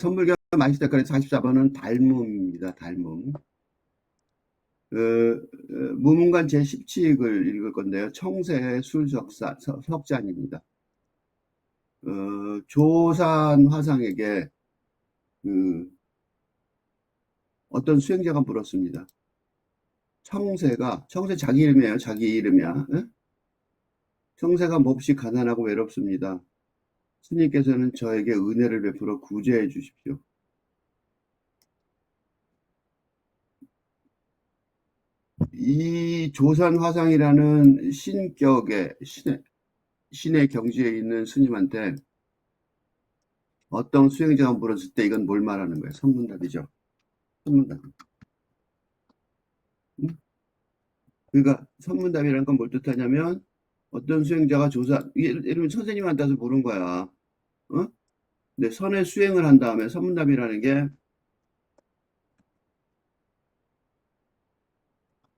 선물견 맛있다. 그래서 44번은 닮음입니다. 닮음. 무문관 제17을 읽을 건데요. 청새 술적사 석잔입니다. 조산 화상에게 어떤 수행자가 물었습니다. 청새 자기 이름이에요. 자기 이름이야. 에? 청새가 몹시 가난하고 외롭습니다. 스님께서는 저에게 은혜를 베풀어 구제해 주십시오. 이 조산 화상이라는 신격의 신의 경지에 있는 스님한테 어떤 수행자가 물었을 때 이건 뭘 말하는 거예요? 선문답이죠. 선문답. 응? 그러니까 선문답이라는 건 뭘 뜻하냐면 어떤 수행자가 예를 들면 선생님한테 와서 물은 거야. 어? 근데 선의 수행을 한 다음에 선문답이라는 게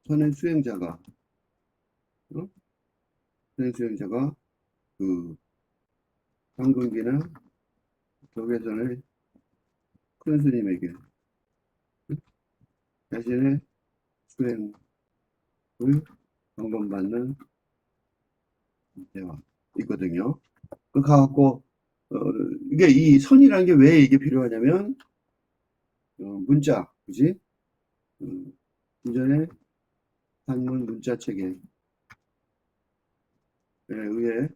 선의 수행자가 어? 선의 수행자가 그 상근기나 적외선의 큰 스님에게 응? 자신의 수행을 점검받는 대화 있거든요. 그 가갖고 어, 이게 이 선이라는 게 왜 이게 필요하냐면 문자, 그지? 이전에 한문 문자 체계에 의해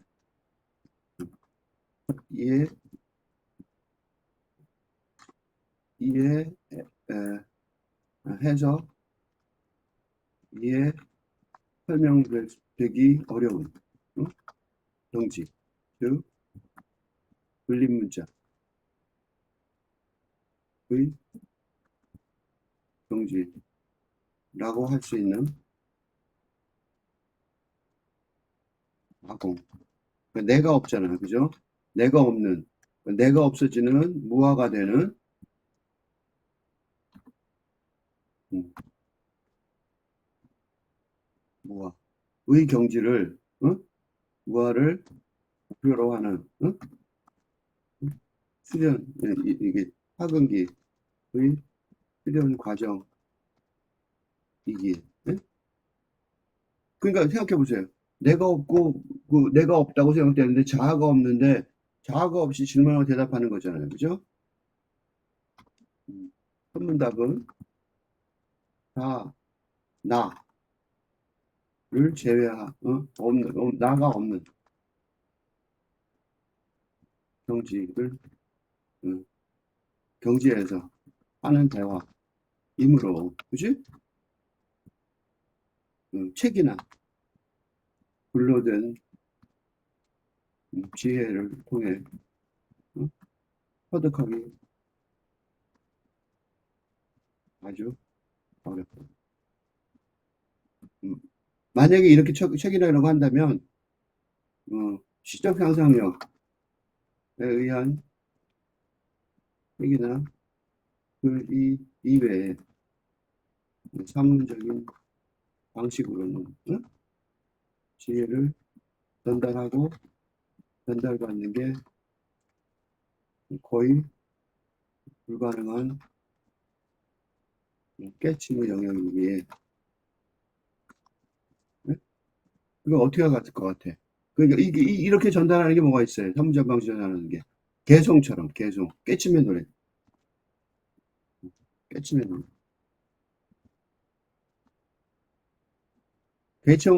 이해, 이해, 해석, 이해, 설명되기 어려운 정지, 즉 불림 문자의 정지라고 할 수 있는 아공. 그러니까 내가 없잖아, 그죠? 내가 없는, 내가 없어지는 무화가 되는 음, 무화의 경지를 무화를 목표로 하는 수련 이게 학원기의 수련 과정이기에 그러니까 생각해 보세요. 내가 없고 내가 없다고 생각되는데 자아가 없는데 자아가 없이 질문하고 대답하는 거잖아요. 그죠? 선문답은 다 나를 제외한 없는 나가 없는 경지를 경지에서 하는 대화이므로 그지? 책이나 불러된 지혜를 통해 터득하기 아주 어렵다. 만약에 이렇게 책이라고 한다면 시적 상상력에 의한 책이나 그 이외에 산문적인 방식으로는 지혜를 전달하고 전달받는 게 거의 불가능한 깨침의 영역이기에 그거 어떻게 갔을 것 같아? 그러니까 이렇게 전달하는 게 뭐가 있어요? 산문적 방식 전달하는 게 개송처럼 개송 깨침의 노래 깨침의 노래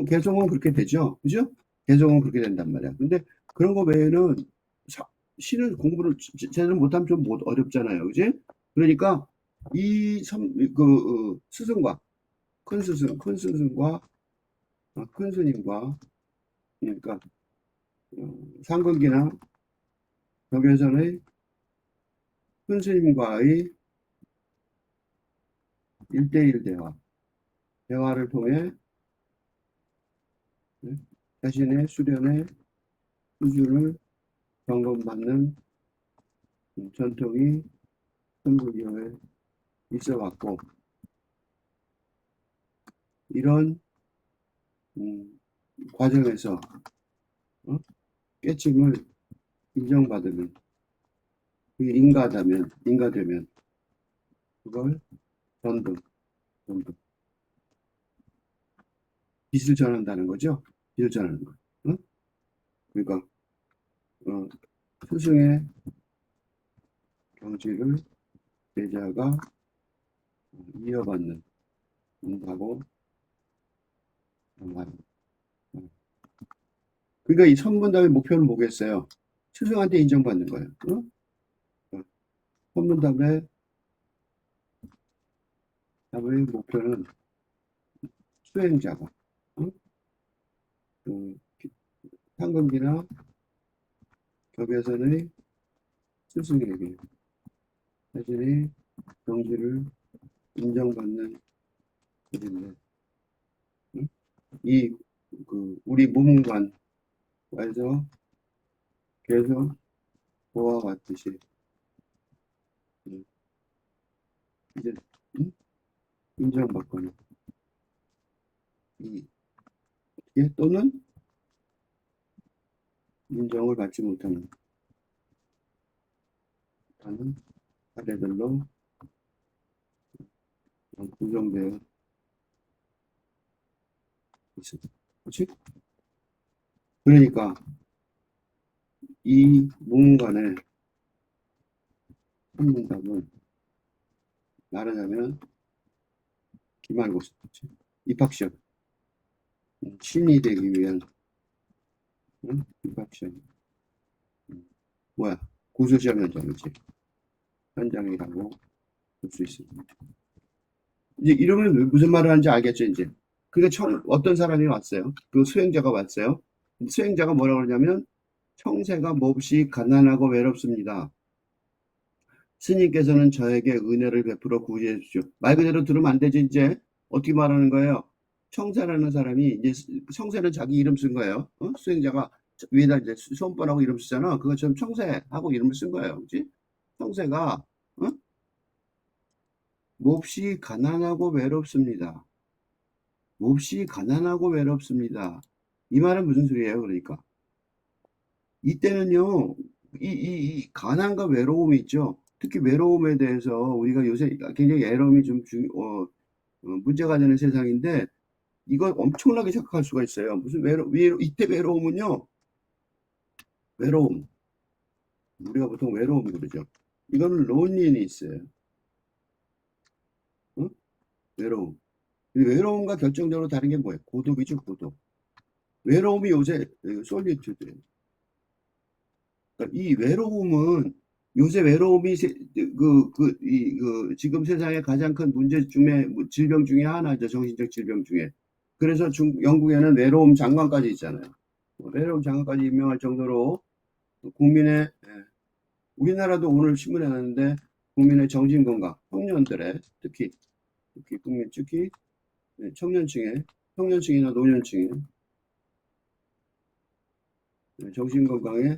개송은 그렇게 되죠, 그죠? 개송은 그렇게 된단 말이야. 근데 그런 거 외에는 시는 공부를 제대로 못하면 좀 어렵잖아요, 그지? 그러니까 스승과 큰 스승과 큰 스님과 그러니까 상근기나 벽에서의 큰 스님과의 1대1 대화를 통해 자신의 수련의 수준을 점검받는 전통이 선불교에 있어 왔고 이런 과정에서 깨침을 인정받으면 그게 인가되면 그걸 전등, 전등. 빛을 전한다는 거죠. 빛을 전하는 거. 응? 그러니까 어, 스승의 경지를 제자가 이어받는다고 말합니다. 그러니까 이 선문답의 목표는 뭐겠어요? 스승한테 인정받는 거예요. 응? 선문답의 목표는 수행자가 응? 그 상금기나 격에서의 스승에게 자신의 경지를 인정받는 일인데 응? 우리 무문관에서 계속 보아왔듯이 응? 이제 응? 인정받거나 또는 인정을 받지 못하는 사례들로 구성되어 있습니다. 그렇지? 그러니까 이 무문관의 한문답은 말하자면 기말고사, 입학시험, 신이 되기 위한 입학시험, 뭐야 고소시험 현장이지 현장이라고 볼 수 있습니다. 이제 이러면 무슨 말을 하는지 알겠죠 이제. 그러니까 어떤 사람이 왔어요. 그 수행자가 왔어요. 수행자가 뭐라고 그러냐면 청세가 몹시 가난하고 외롭습니다. 스님께서는 저에게 은혜를 베풀어 구제해 주십시오. 말 그대로 들으면 안 되지 이제. 어떻게 말하는 거예요? 청세라는 사람이 이제 청세는 자기 이름 쓴 거예요. 수행자가 위에다 이제 손번하고 이름 쓰잖아. 그것처럼 청세하고 이름을 쓴 거예요. 그지? 청세가 몹시 가난하고 외롭습니다. 몹시 가난하고 외롭습니다. 이 말은 무슨 소리예요? 그러니까 이때는요, 이 가난과 외로움이 있죠. 특히 외로움에 대해서 우리가 요새 굉장히 애로움이 좀 문제가 되는 세상인데 이걸 엄청나게 생각할 수가 있어요. 무슨 이때 외로움은요, 외로움. 우리가 보통 외로움 그러죠. 이거는 론린이 있어요. 응? 외로움. 외로움과 결정적으로 다른 게 뭐예요? 고독이죠, 고독. 외로움이 요새 솔리튜드예요. 그러니까 이 외로움은 요새 외로움이 지금 세상의 가장 큰 문제 중에 질병 중에 하나죠. 정신적 질병 중에. 그래서 영국에는 외로움 장관까지 있잖아요. 외로움 장관까지 임명할 정도로 국민의 우리나라도 오늘 신문에 나왔는데 국민의 정신 건강, 청년들의 특히 청년층의 청년층이나 노년층의 정신 건강의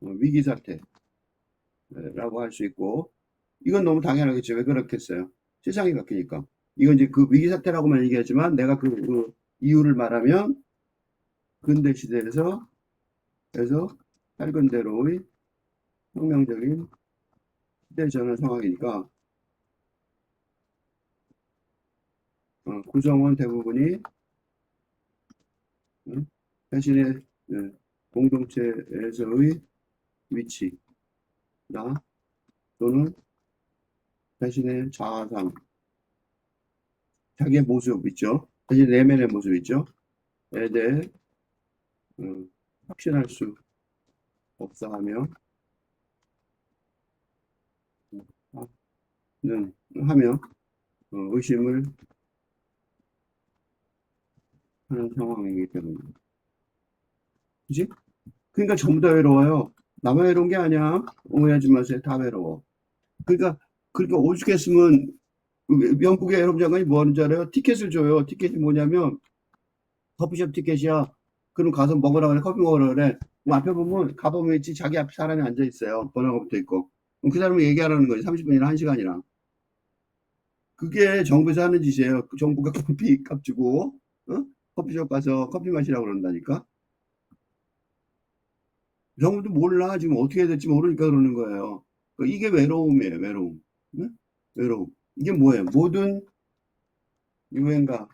위기 사태라고 할 수 있고 이건 너무 당연하겠죠. 왜 그렇겠어요? 세상이 바뀌니까. 이건 이제 그 위기 사태라고만 얘기하지만 내가 그 이유를 말하면 근대 시대에서 탈근대로의 혁명적인 시대 전환 상황이니까 구성원 대부분이 자신의 공동체에서의 위치나 또는 자신의 자아상, 자기의 모습 있죠. 자신의 내면의 모습 있죠. 에 대해 확신할 수 없어 하며 의심을 하는 상황이기 때문에. 그지? 그러니까 전부 다 외로워요. 나만 외로운 게 아니야. 오해하지 마세요. 다 외로워. 그러니까 그렇게 오죽했으면 영국의 여러분 장관이 뭐 하는 줄 알아요? 티켓을 줘요. 티켓이 뭐냐면 커피숍 티켓이야. 그럼 가서 먹으라 그래. 커피 먹으라 그래. 그럼 앞에 보면 가보면 있지. 자기 앞에 사람이 앉아 있어요. 번호가 붙어 있고. 그럼 그 사람이 얘기하라는 거지. 30분이나 1시간이나. 그게 정부에서 하는 짓이에요. 정부가 커피 값 주고 커피숍 가서 커피 마시라고 그런다니까. 정부도 몰라. 지금 어떻게 해야 될지 모르니까 그러는 거예요. 이게 외로움이에요, 외로움. 응? 외로움. 이게 뭐예요? 모든 유행가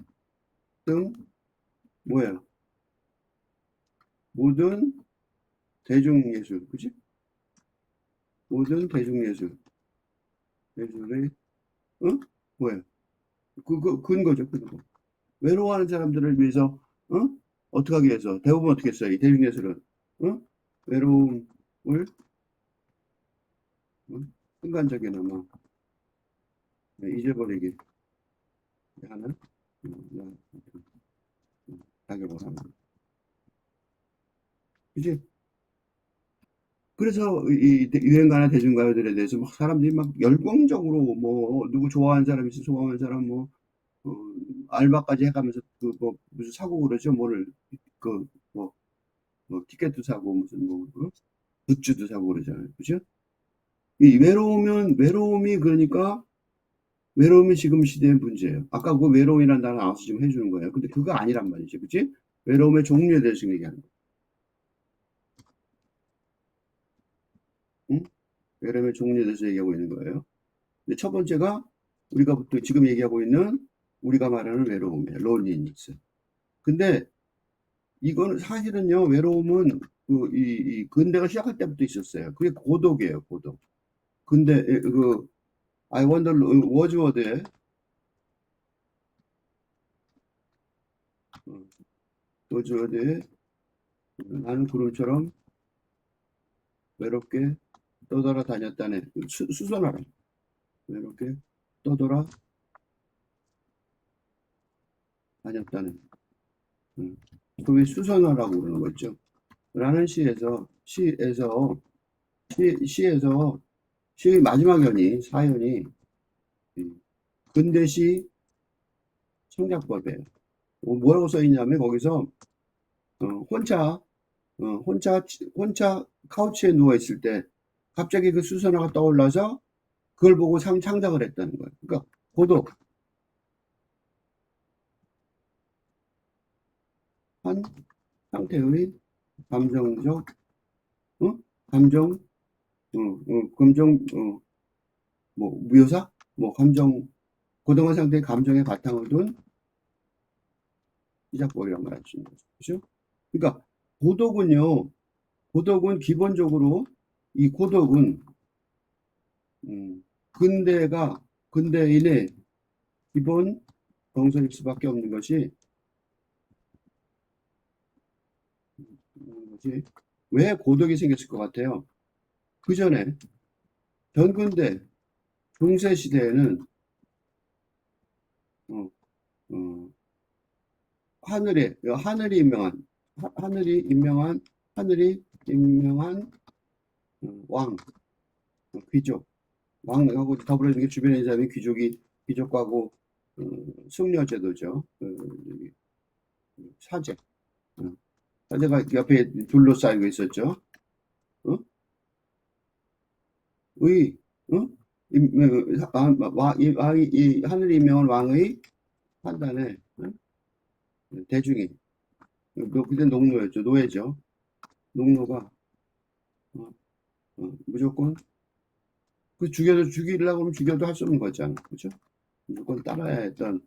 등 뭐예요? 모든 대중예술, 그지? 모든 대중예술, 예술의, 응? 뭐예요? 근거죠, 근거. 외로워하는 사람들을 위해서, 응? 어떻게 하기 위해서? 대부분 어떻게 했어요? 이 대중예술은, 응? 외로움을, 응? 순간적이나마 잊어버리기 하는, 응, 자격을 하는. 그지? 그래서 유행가나 대중가요들에 대해서 막 사람들이 막 열광적으로 뭐 누구 좋아하는 사람 있어 좋아하는 사람 뭐 어, 알바까지 해가면서 그 뭐 무슨 사고 그러죠 뭐를 그뭐 티켓도 사고 무슨 뭐 굿즈도 사고 그러잖아요 그죠? 이 외로움이 그러니까 외로움이 지금 시대의 문제예요. 아까 그 외로움이라는 단어 나와서 지금 해주는 거예요. 근데 그거 아니란 말이죠, 그치? 외로움의 종류에 대해서 얘기하는 거. 응? 외로움의 종류에 대해서 얘기하고 있는 거예요. 근데 첫 번째가 우리가 또 지금 얘기하고 있는 우리가 말하는 외로움이에요. loneliness. 근데 이거는 사실은요, 외로움은 이 근대가 시작할 때부터 있었어요. 그게 고독이에요, 고독. 근데 I wonder 워즈워드의 어, 워즈워드의 나는 구름처럼 외롭게 떠돌아 다녔다네. 수선화라. 외롭게 떠돌아 다녔다는. 음. 그게 수선화라고 그러는 거죠. 라는 시에서 시 마지막 사연이 근대시 청약법이에요. 뭐라고 써 있냐면 거기서 어, 혼자 혼자 카우치에 누워 있을 때 갑자기 그 수선화가 떠올라서 그걸 보고 창작을 했다는 거예요. 그러니까 고독한 상태의 감정적 어? 감정 감정 뭐 묘사 뭐 감정 고등어 상태의 감정의 바탕을 둔 시작법이란 말 할 수 있는 거죠. 그죠? 그러니까 고독은요. 고독은 기본적으로 이 고독은 근대가 근대인의 기본 정서일 수밖에 없는 것이 왜 고독이 생겼을 것 같아요? 그 전에 전근대 중세 시대에는 어, 어, 하늘이 임명한 하늘이 임명한 하늘이 임명한 왕 귀족 왕하고 더불어 있는 게 주변에 있는 사람이 귀족하고 승려제도죠. 사제 어, 사제가 옆에 둘러싸이고 있었죠. 어? 의 어? 이 하늘이 임명한 왕의 판단에 대중이 그때 농노였죠. 노예죠. 농노가 어, 무조건 죽이려고 하면 죽여도 할 수 없는 거잖아. 그죠? 무조건 따라야 했던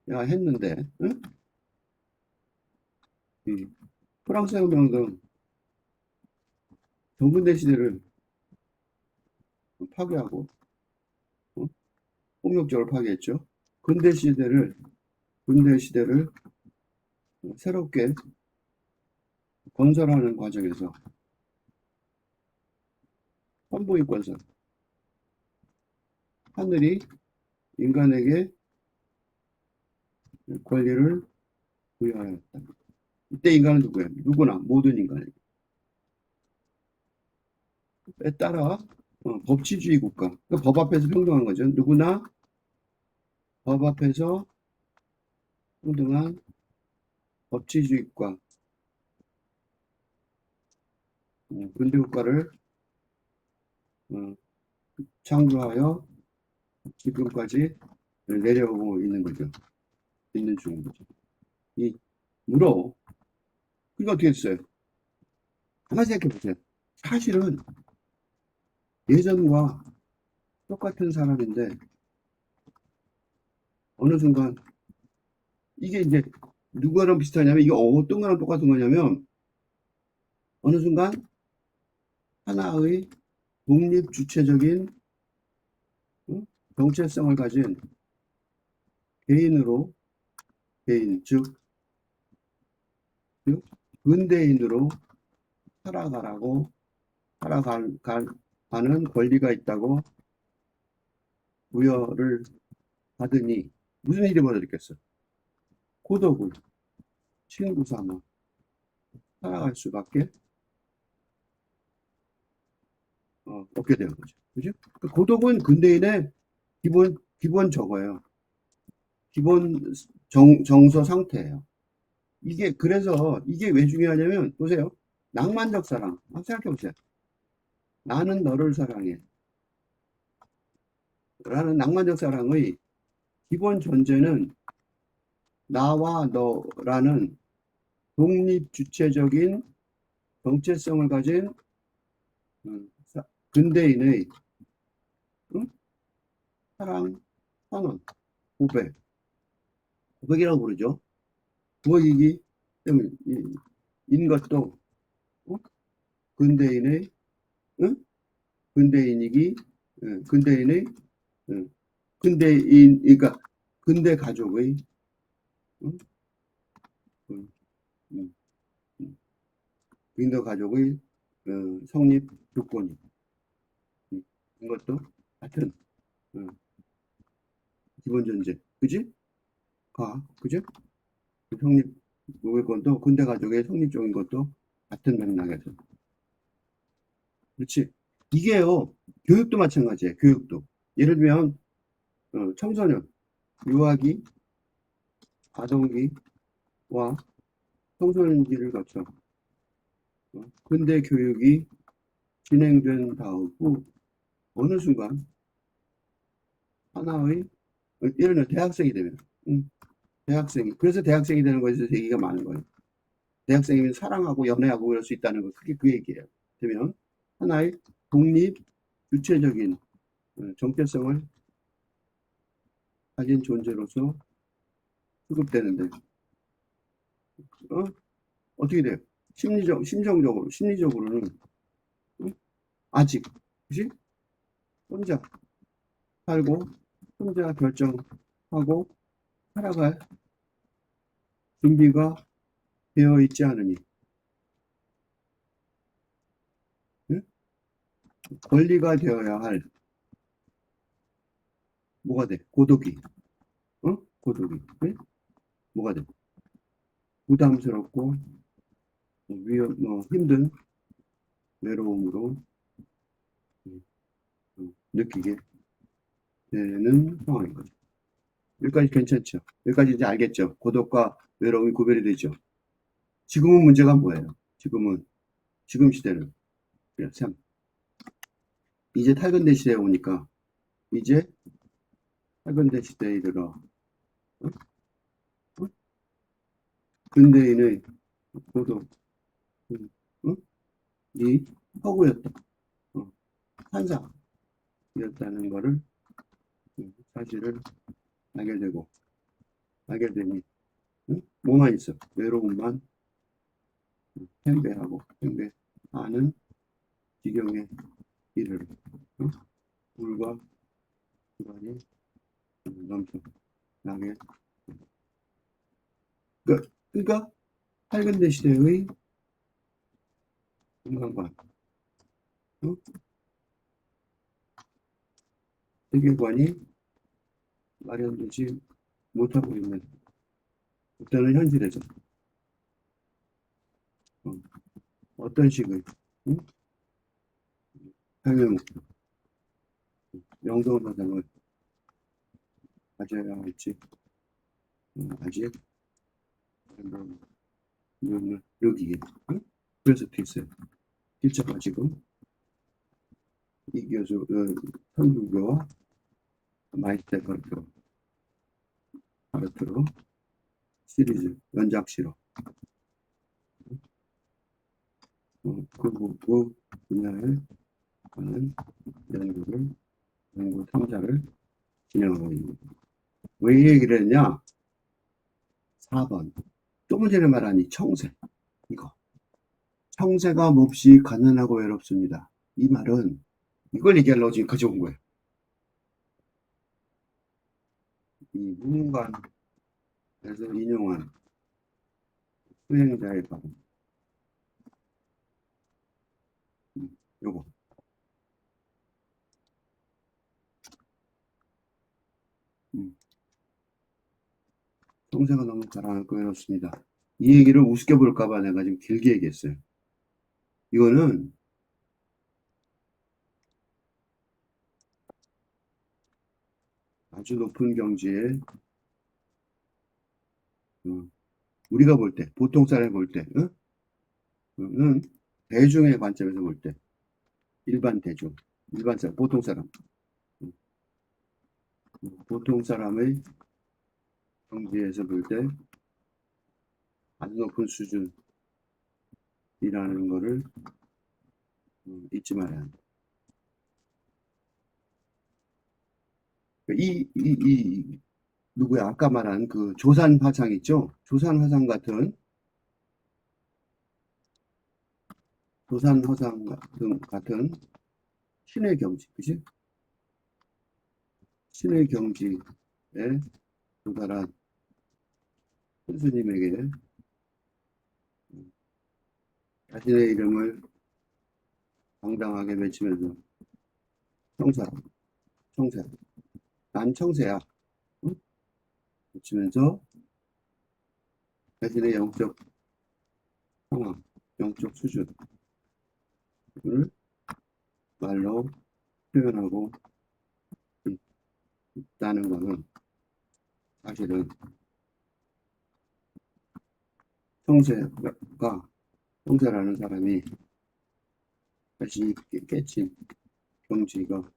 야 했는데 응? 이 프랑스 혁명은 정근대 시대를 파괴하고 어? 폭력적으로 파괴했죠. 근대 시대를 근대 시대를 새롭게 건설하는 과정에서 산부인권설 하늘이 인간에게 권리를 부여하였다. 이때 인간은 누구예요? 누구나 모든 인간에게 따라 법치주의 국가 그러니까 법 앞에서 평등한 거죠. 누구나 법 앞에서 평등한 법치주의 국가 근대 국가를 어, 창조하여 지금까지 내려오고 있는 거죠. 있는 중인 거죠. 이 물어 그러니까 어떻게 했어요? 가만히 생각해 보세요. 사실은 예전과 똑같은 사람인데 어느 순간 이게 이제 누구랑 비슷하냐면 이게 어떤 거랑 똑같은 거냐면 어느 순간 하나의 독립주체적인 정체성을 가진 개인으로 개인 즉 근대인으로 살아가는 권리가 있다고 부여를 받으니 무슨 일이 벌어졌겠어? 고독을 친구 삼아 살아갈 수밖에 없게 되는 거죠. 그죠? 그 고독은 근대인의 기본 저거예요. 기본 정서 상태예요. 이게 그래서 이게 왜 중요하냐면 보세요. 낭만적 사랑. 한번 생각해 보세요. 나는 너를 사랑해. 라는 낭만적 사랑의 기본 전제는 나와 너라는 독립주체적인 정체성을 가진 근대인의 응? 사랑, 선언, 고백이라고 부르죠. 고백이기 때문에 인 것도 어? 근대인의 응? 근대인이기 근대인의 근대인 그러니까 근대 가족의 응? 응, 응, 응. 근대 가족의 성립 조건이 이것도 같은 응, 기본 전제 그지? 그지? 성립 모의권도 근대 가족의 성립적인 것도 같은 맥락에서 그렇지. 이게요 교육도 마찬가지예요. 교육도 예를 들면 청소년 유아기 아동기와 청소년기를 거쳐 근대 교육이 진행된 다음 후 어느 순간 하나의 예를 들어 대학생이 되면 대학생이 그래서 대학생이 되는 거에 대해서 얘기가 많은 거예요. 대학생이면 사랑하고 연애하고 그럴 수 있다는 거 그게 그 얘기예요. 되면 하나의 독립 주체적인 정체성을 가진 존재로서 취급되는데 어? 어떻게 돼요? 심정적으로는 아직 그지? 혼자 살고 혼자 결정하고 살아갈 준비가 되어 있지 않으니 응? 권리가 되어야 할 뭐가 돼? 고독이 고독이 응? 뭐가 돼? 부담스럽고 힘든 외로움으로 느끼게 되는 상황인 거죠. 여기까지 괜찮죠? 여기까지 이제 알겠죠? 고독과 외로움이 구별이 되죠? 지금은 문제가 뭐예요? 지금 시대는 참 이제 탈근대 시대에 오니까 이제 탈근대 시대에 이르러 어? 어? 근대인의 고독 어? 이 허구였다. 환상이었다는 거를 사실을 알게 되니 뭐만 있어? 외로움만 팽배하는 지경에 이르러 불과 불안이 넘쳐나게 그러니까 팔근대 시대의 인간관 어? 세계관이 마련되지 못하고 있는 어떤 현실에서 어떤 식의 응? 삶의 목표, 영성사상을 가져야 할지 아직 눈을 여기에 그래서 있어요. 필자가 지금 이교수 선주교와 마이스터 가르트로 시리즈 연작시로 그 문구 분야에 관한 연구 탐사를 진행하고 있는. 왜 이 얘기를 했냐? 4번. 조금 전에 말한 이 청새. 이거. 청새가 몹시 가난하고 외롭습니다. 이 말은 이걸 얘기하려고 지금 가져온 거예요. 이 문관에서 인용한 수행자의 발언. 요거. 청새가 너무 가난하고 외롭습니다. 이 얘기를 우습게 볼까봐 내가 지금 길게 얘기했어요. 이거는 아주 높은 경지에 우리가 볼 때, 보통 사람이 볼 때, 는 대중의 관점에서 볼 때, 일반 대중, 일반 사람, 보통 사람, 보통 사람의 경지에서 볼 때 아주 높은 수준이라는 거를 잊지 말아야 한다. 누구야? 아까 말한 그 조산 화상 있죠? 조산 화상 같은 신의 경지, 그지? 신의 경지에 도달한 선수님에게 자신의 이름을 당당하게 외치면서 청사, 청새, 난 청새야. 응? 외치면서 자신의 영적 상황, 영적 수준을 말로 표현하고 있다는 것은 사실은 청새라는 사람이 자신이 깨친 경지가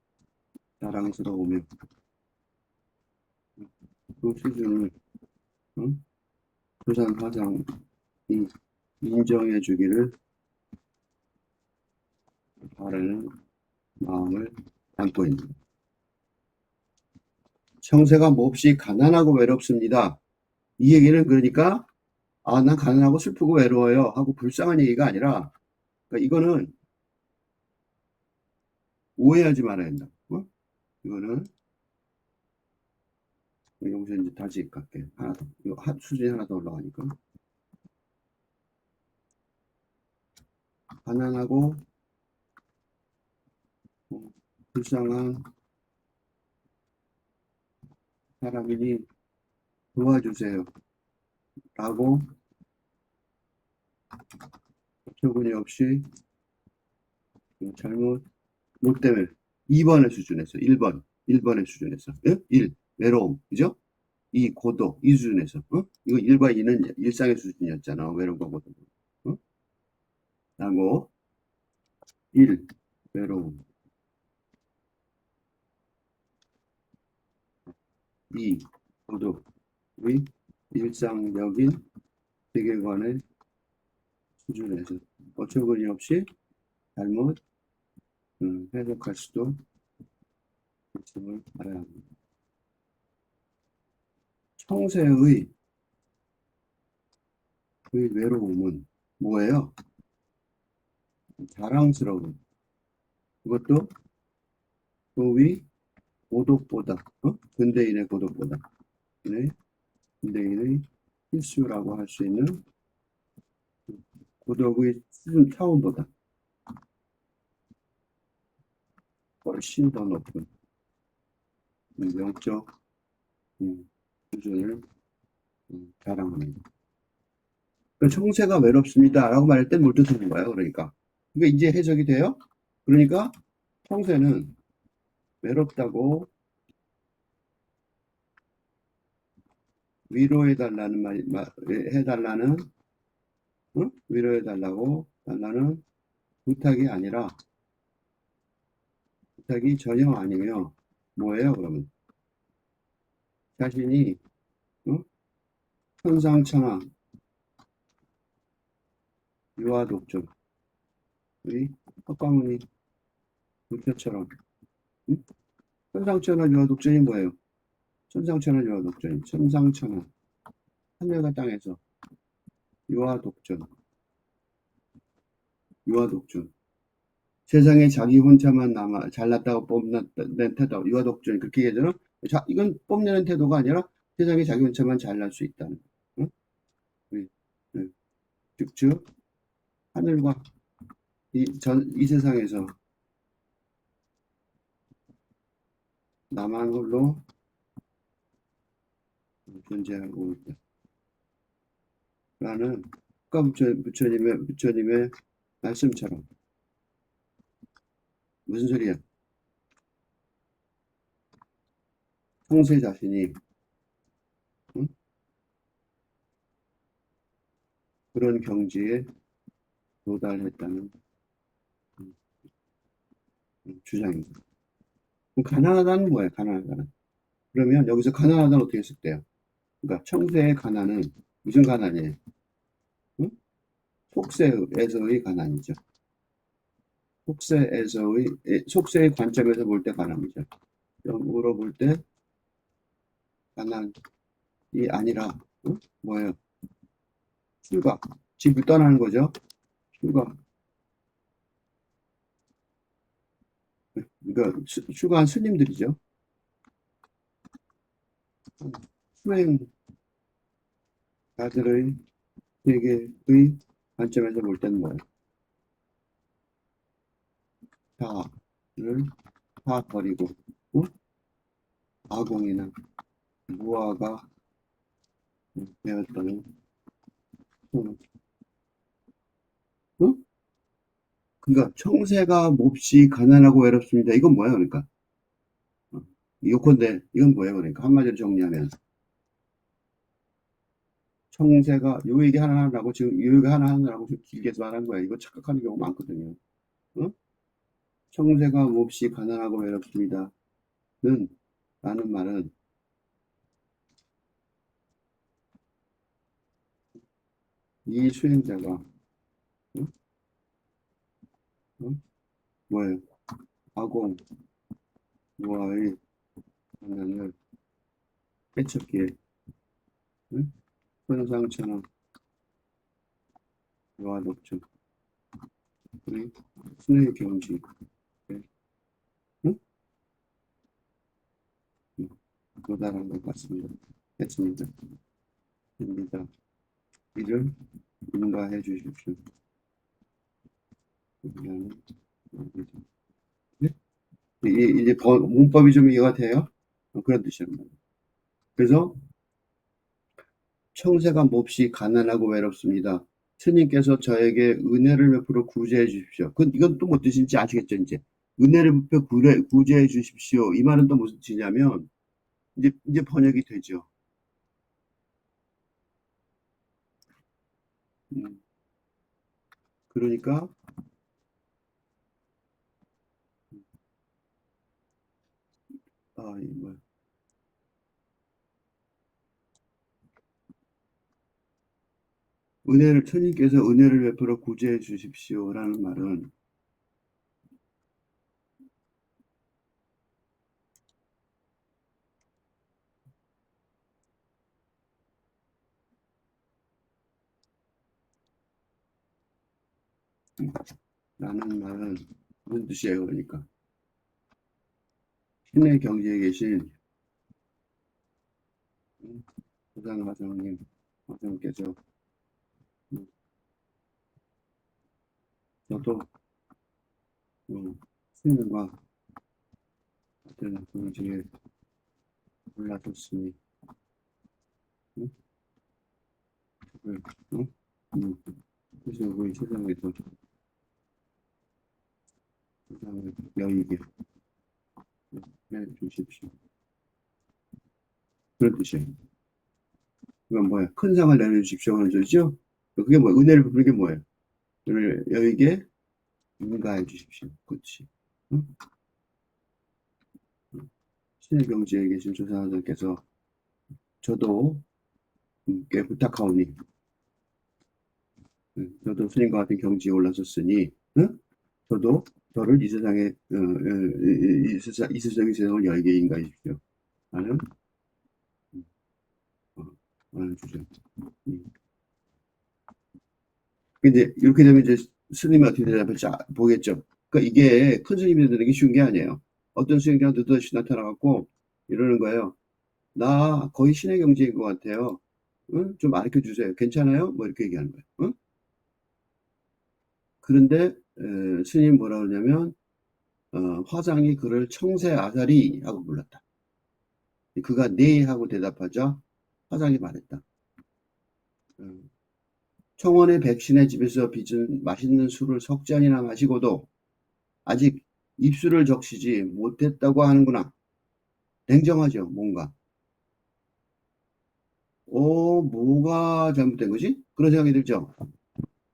자랑스러우며 그 수준을 부산 화장이 인정해 주기를 바라는 마음을 담고 있는. 청새가 몹시 가난하고 외롭습니다. 이 얘기는 그러니까 난 가난하고 슬프고 외로워요 하고 불쌍한 얘기가 아니라, 그러니까 이거는 오해하지 말아야 된다. 이거는 여기서 이제 다시 갈게. 하나 더. 이거 수준이 하나 더 올라가니까. 가난하고 불쌍한 사람이니 도와주세요 라고 어처구니 없이 잘못 뭐 때문에 2번의 수준에서 1번의 수준에서 1 외로움, 그죠? 2 고독, 이 수준에서 이거 1과 2는 일상의 수준이었잖아. 외로움과 고독. 라고 1 외로움, 2 고독의 일상적인 세계관의 수준에서 어처구니 없이 잘못 해석할 수도 있음을 알아야 합니다. 청새의 그 외로움은 뭐예요? 자랑스러움. 그것도 소위 고독보다, 근대인의 고독보다, 근대인의 필수라고 할 수 있는 고독의 수준 차원보다 훨씬 더 높은 영적 수준을 자랑합니다. 청새가 외롭습니다 라고 말할 땐 뭘 뜻하는 거예요? 그러니까 이게 이제 해석이 돼요? 그러니까 청새는 외롭다고 위로해달라는 위로해달라고 달라는 부탁이 아니라, 부탁이 전혀 아니며 뭐예요? 그러면 자신이 천상천하 유아독존 우리 헛가무니 물표처럼. 응? 천상천하 유화독전이 뭐예요? 천상천하 유화독전. 천상천하. 하늘과 땅에서 유화독전. 유화독전. 세상에 자기 혼자만 남아 잘났다고 뽐낸 태도. 유화독전. 그렇게 얘기하잖아. 자, 이건 뽐내는 태도가 아니라 세상에 자기 혼자만 잘날 수 있다는. 응? 응. 응. 즉, 하늘과 이 세상에서 나만 홀로 존재하고 있다. 라는 아까 부처님의 말씀처럼. 무슨 소리야? 성세 자신이, 응? 그런 경지에 도달했다는 주장입니다. 그럼 가난하다는 뭐예요? 가난하다는. 그러면 여기서 가난하다는 어떻게 해석돼요? 그러니까 청세의 가난은 무슨 가난이에요? 응? 속세에서의 가난이죠. 속세의 관점에서 볼 때 가난이죠. 영으로 볼 때 가난이 아니라, 응? 뭐예요? 휴가. 집을 떠나는 거죠. 휴가. 그러니까 휴가한 스님들이죠. 수행자들의 세계의 관점에서 볼 때는 뭐예요? 다를 다 버리고, 응? 아공이나 무아가 되었다는, 응? 응? 그러니까 청세가 몹시 가난하고 외롭습니다. 이건 뭐야 그러니까? 어. 요컨대 이건 뭐예요 그러니까 한마디로 정리하면 청세가 요 얘기 하나 하라고 지금 요 얘기 하나 하느라고 좀 길게 말한 거야. 이거 착각하는 경우 많거든요. 어? 청세가 몹시 가난하고 외롭습니다는 라는 말은 이 수행자가 어? 어? 뭐예요? 아공 무아의 가난을 깨쳤기에 응? 천상천하 유아독존 우리 순회 경지 응? 응? 도달한 것 같습니다. 했습니다. 입니다. 이를 인가해 주십시오. 그냥 네? 이제 문법이 좀 이해가 돼요? 그런 뜻입니다. 그래서 청세가 몹시 가난하고 외롭습니다. 스님께서 저에게 은혜를 베풀어 구제해 주십시오. 이건 또 무슨 뜻인지 아시겠죠, 이제? 은혜를 베풀어 구제해 주십시오. 이 말은 또 무슨 뜻이냐면, 이제 번역이 되죠. 음, 그러니까, 이 뭐야. 스님께서 은혜를 베풀어 구제해 주십시오라는 말은, 라는 말은 무슨 뜻이에요, 그러니까. 신의 경지에 계신 부산 화장님께서 저도 스님과 같은 경지에 올라섰으니 응? 응? 응? 그래서 우리 세상에서 세상을 여의게 해 주십시오. 그런 뜻이에요. 그건 뭐야? 큰 상을 내려주십시오 하는 소리죠? 그게 뭐야? 은혜를 베푸는 게 뭐예요? 은혜를 여의게 인가해 주십시오. 그렇지. 응? 신의 경지에 계신 조사님께서 저도 꽤 부탁하오니 저도 스님과 같은 경지에 올라섰으니 응? 저도 저를 이 세상에 이 세상의 세상을 열게 인가하십시오. 라는 어, 라는 주제. 음. 근데 이렇게 되면 이제 스님이 어떻게 대답할지 보겠죠. 그러니까 이게 큰 스님이 되는 게 쉬운 게 아니에요. 어떤 수행자가 느닷없이 나타나갖고 이러는 거예요. 나 거의 신의 경지인 것 같아요. 응? 좀 가르쳐 주세요. 괜찮아요? 뭐 이렇게 얘기하는 거예요. 응? 그런데 스님이 뭐라 그러냐면 화상이 그를 청새 아사리 하고 불렀다. 그가 네 하고 대답하자 화상이 말했다. 청원의 백신의 집에서 빚은 맛있는 술을 석 잔이나 마시고도 아직 입술을 적시지 못했다고 하는구나. 냉정하죠, 뭔가. 뭐가 잘못된 거지? 그런 생각이 들죠.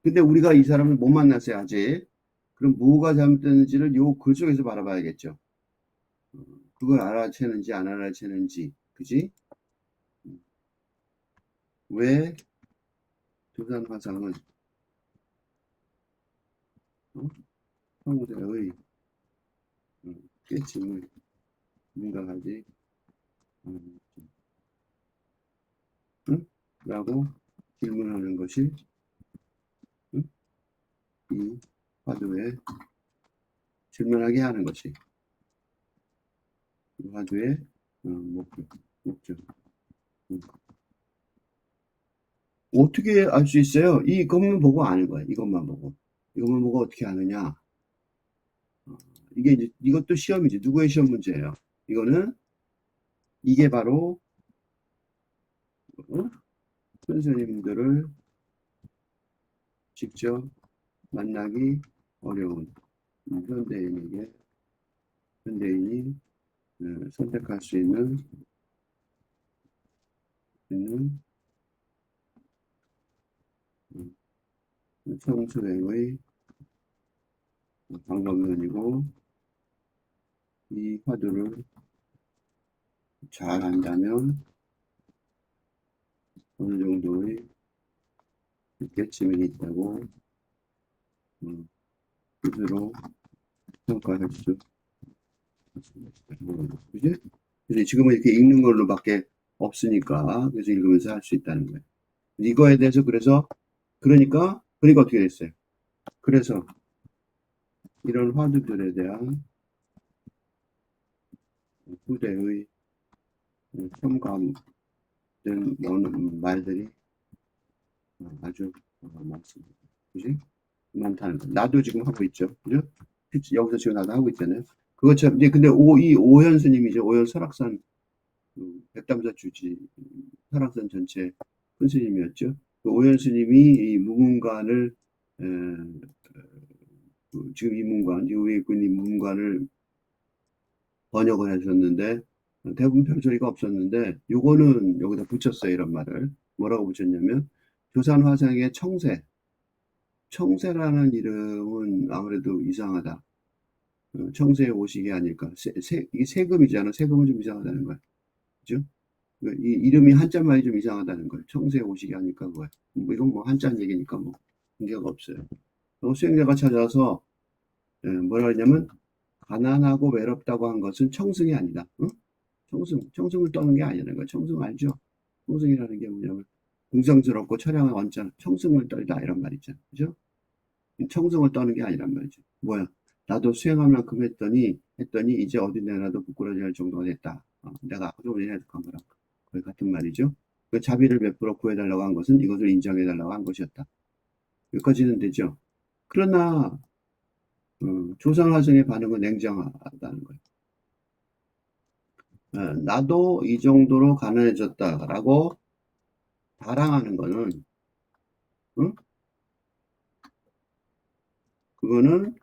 근데 우리가 이 사람을 못 만났어요, 아직. 그럼 뭐가 잘못됐는지를 요 글 속에서 바라봐야겠죠. 그걸 알아채는지 안 알아채는지, 그지? 왜 조산 화상은 성대의 깨침을 능가하지, 음, 응? 라고 질문하는 것이 응? 이 화두에 질문하게 하는 것이 이 화두의 목적. 음. 어떻게 알 수 있어요? 이것만 보고 아는 거야. 이것만 보고. 이것만 보고 어떻게 아느냐? 이게 이제 이것도 시험이지. 누구의 시험 문제예요? 이거는 이게 바로 어? 선생님들을 직접 만나기 어려운 현대인에게 현대인이 선택할 수 있는 성수행의 방법론이고 이 화두를 잘 한다면 어느 정도의 깨침이 있다고 스스로 평가할 수 있습니다. 그지? 그래서 지금은 이렇게 읽는 걸로밖에 없으니까 그래서 읽으면서 할 수 있다는 거예요. 이거에 대해서 그러니까 어떻게 됐어요? 그래서 이런 화두들에 대한 후대의 첨가된 말들이 아주 많습니다. 그지? 많다는 거. 나도 지금 하고 있죠. 그죠? 여기서 지금 나도 하고 있잖아요. 그것처럼, 이제 근데 이 오현 스님이죠. 오현 설악산, 백담사 주지, 설악산 전체 큰 스님이었죠. 그 오현 스님이 이 무문관을, 에, 지금 이 문관, 이 위에 있고 있는 이 문관을 번역을 하셨는데, 대부분 별소리가 없었는데, 요거는 여기다 붙였어요. 이런 말을. 뭐라고 붙였냐면, 조산 화상의 청세라는 이름은 아무래도 이상하다. 청세의 오식이 아닐까. 이게 세금이잖아. 세금은 좀 이상하다는 거야. 그죠? 이 이름이 한자말이 좀 이상하다는 거예요. 청세의 오식이 아닐까, 그거야. 뭐 이건 뭐 한자 얘기니까 뭐 문제가 없어요. 수행자가 찾아서 뭐라 그러냐면 가난하고 외롭다고 한 것은 청승이 아니다. 응? 청승을 떠는 게 아니라는 거야. 청승 알죠? 청승이라는 게 뭐냐면 궁성스럽고 처량한 원자, 청승을 떨다 이런 말 있잖아. 그죠? 청승을 떠는 게 아니란 말이죠. 뭐야? 나도 수행할 만큼 했더니 이제 어디 내놔도 부끄러워질 정도가 됐다. 내가 아까 전에 해석한 거랑 거의 같은 말이죠. 그 자비를 베풀어 구해달라고 한 것은 이것을 인정해달라고 한 것이었다. 여기까지는 되죠. 그러나 조상화성의 반응은 냉정하다는 거예요. 나도 이 정도로 가난해졌다라고 자랑하는 거는 응? 그거는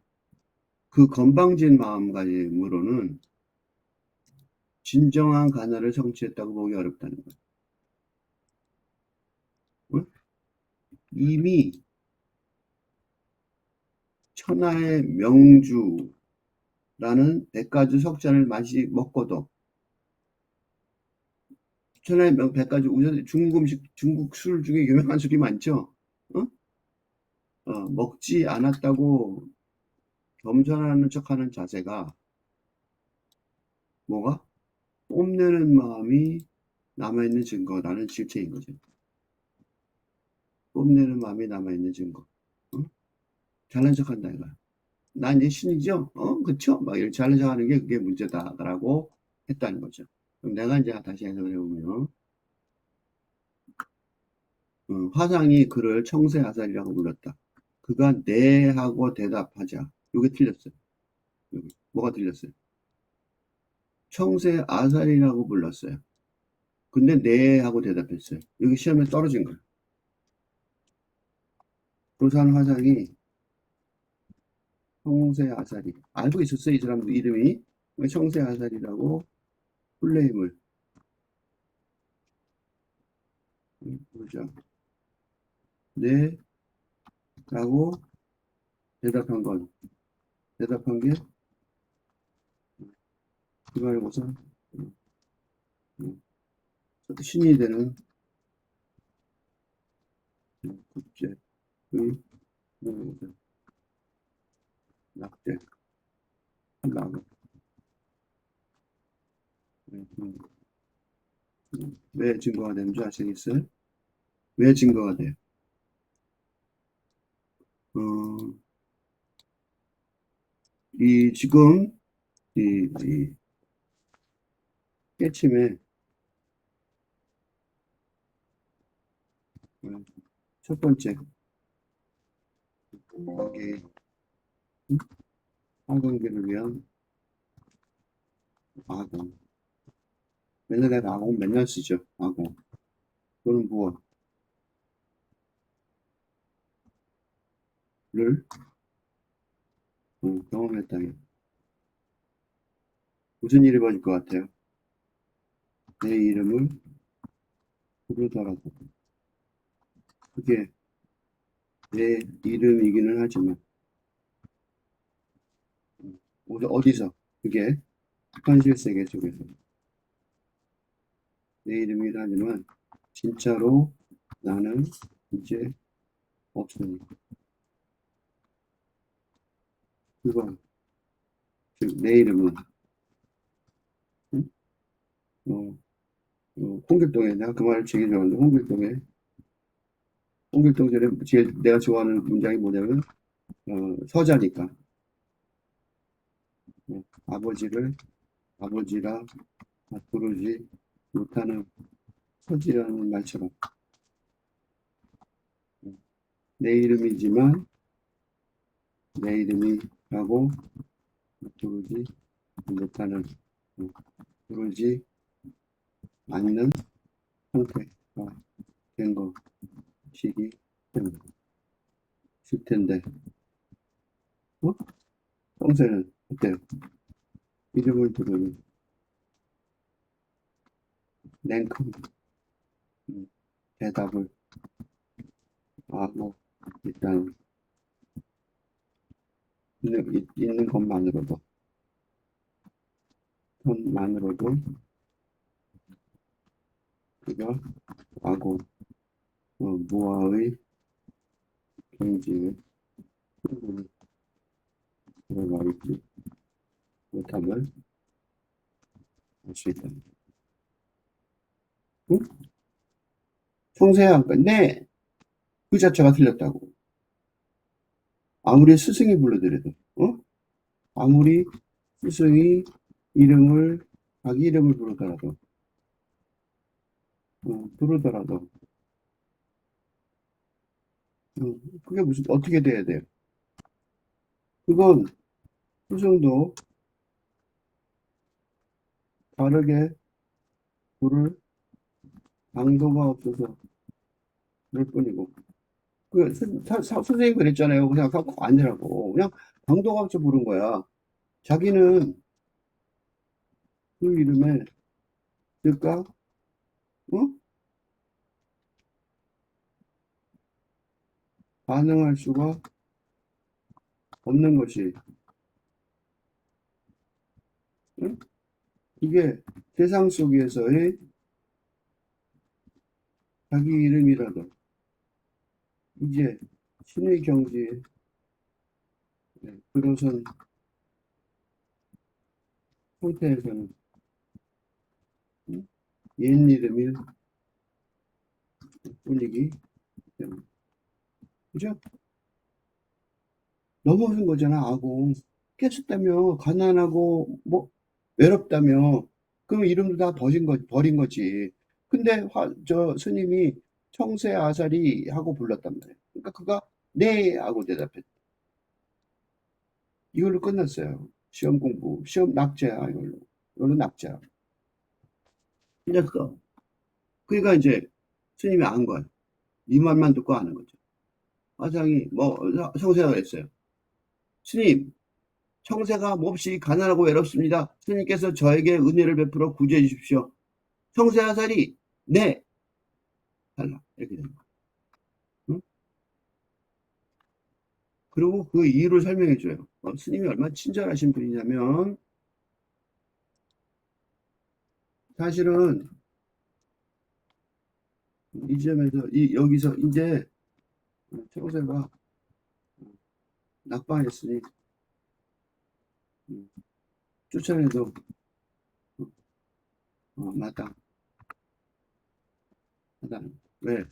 그 건방진 마음가짐으로는 진정한 가난을 성취했다고 보기 어렵다는 거예요. 응? 이미 천하의 명주라는 100가지 석잔을 먹고도 천하의 100가지 중국 음식, 중국 술 중에 유명한 술이 많죠. 어? 먹지 않았다고 겸손하는 척하는 자세가 뭐가? 뽐내는 마음이 남아있는 증거라는 실체인 거죠. 뽐내는 마음이 남아있는 증거. 어? 잘난 척한다 이거야. 난 이제 신이죠? 그쵸? 막 이렇게 잘난 척하는 게 그게 문제다라고 했다는 거죠. 그럼 내가 이제 다시 해석을 해보면, 화상이 그를 청새아살이라고 불렀다. 그가 네 하고 대답하자. 요게 틀렸어요. 여기. 뭐가 틀렸어요? 청새아살이라고 불렀어요. 근데 네 하고 대답했어요. 여기 시험에 떨어진 거예요. 조산 화상이 청새아살이. 알고 있었어요, 이 사람 이름이. 청새아살이라고 플레임을. 보자. 네, 라고 대답한 건, 대답한 게, 그말고서 신이 되는 국제의 낙제, 하려고. 왜 증거가 되는지 아시겠어요? 왜 증거가 돼요? 어, 지금, 이 깨침의 첫 번째, 여기, 항공기를 위한 아공. 맨날 내가 아공 맨날 쓰죠, 아공. 그거는 무엇을 경험했다니. 무슨 일이 벌어질 것 같아요? 내 이름을 부르더라도. 그게 내 이름이기는 하지만, 어디서? 그게 현실 세계 속에서 내 이름이긴 하지만, 진짜로 나는 이제 없으니. 그거, 즉, 내 이름은, 응? 어, 홍길동에, 내가 그 말을 되게 좋아하는데, 홍길동 전에 제일 내가 좋아하는 문장이 뭐냐면, 서자니까. 아버지를 아버지라 부르지 못하는 서지라는 말처럼. 내 이름이지만, 내 이름이라고 부르지 못하는, 부르지 않는 상태가 된 것이기 때문에. 있을 텐데, 어? 평소에는 어때요? 이름을 들으면 냉큼 대답을 하고 일단 있는 것만으로도 그가 하고 무아의 경지에 충분히 들어가 있지 못함을 알 수 있다. 응? 청세한 건데 그 자체가 틀렸다고. 아무리 스승이 불러드려도, 아무리 스승이 이름을 자기 이름을 부르더라도, 그게 무슨 어떻게 돼야 돼요? 그건 스승도 다르게 부를 방도가 없어서 그럴 뿐이고. 선생님 그랬잖아요. 그냥 꼭 아니라고. 그냥 방도가 없어 부른 거야. 자기는 그 이름에 그러니까 어? 반응할 수가 없는 것이 응? 이게 세상 속에서의 자기 이름이라도 이제 신의 경지에 그것은 형태에서는 옛 이름일 뿐이기 때문에. 그죠? 넘어선 거잖아, 아공. 깨쳤다며, 가난하고, 뭐, 외롭다며, 그럼 이름도 다 버린 거지. 근데 스님이 청새 아사리 하고 불렀단 말이야. 그러니까 그가 네 하고 대답했다. 이걸로 끝났어요. 시험 공부. 시험 낙제야, 이걸로. 이걸로 낙제야. 끝났어. 그러니까 이제 스님이 안 거야. 이 말만 듣고 아는 거죠. 화장이, 청새가 그랬어요. 스님, 청새가 몹시 가난하고 외롭습니다. 스님께서 저에게 은혜를 베풀어 구제해 주십시오. 청새 아사리, 네! 달라. 이렇게 된 거야. 응? 그리고 그 이유를 설명해 줘요. 스님이 얼마나 친절하신 분이냐면, 사실은 이 점에서, 여기서 이제 청새가 낙방했으니, 음, 쫓아내도, 마땅하다. 왜?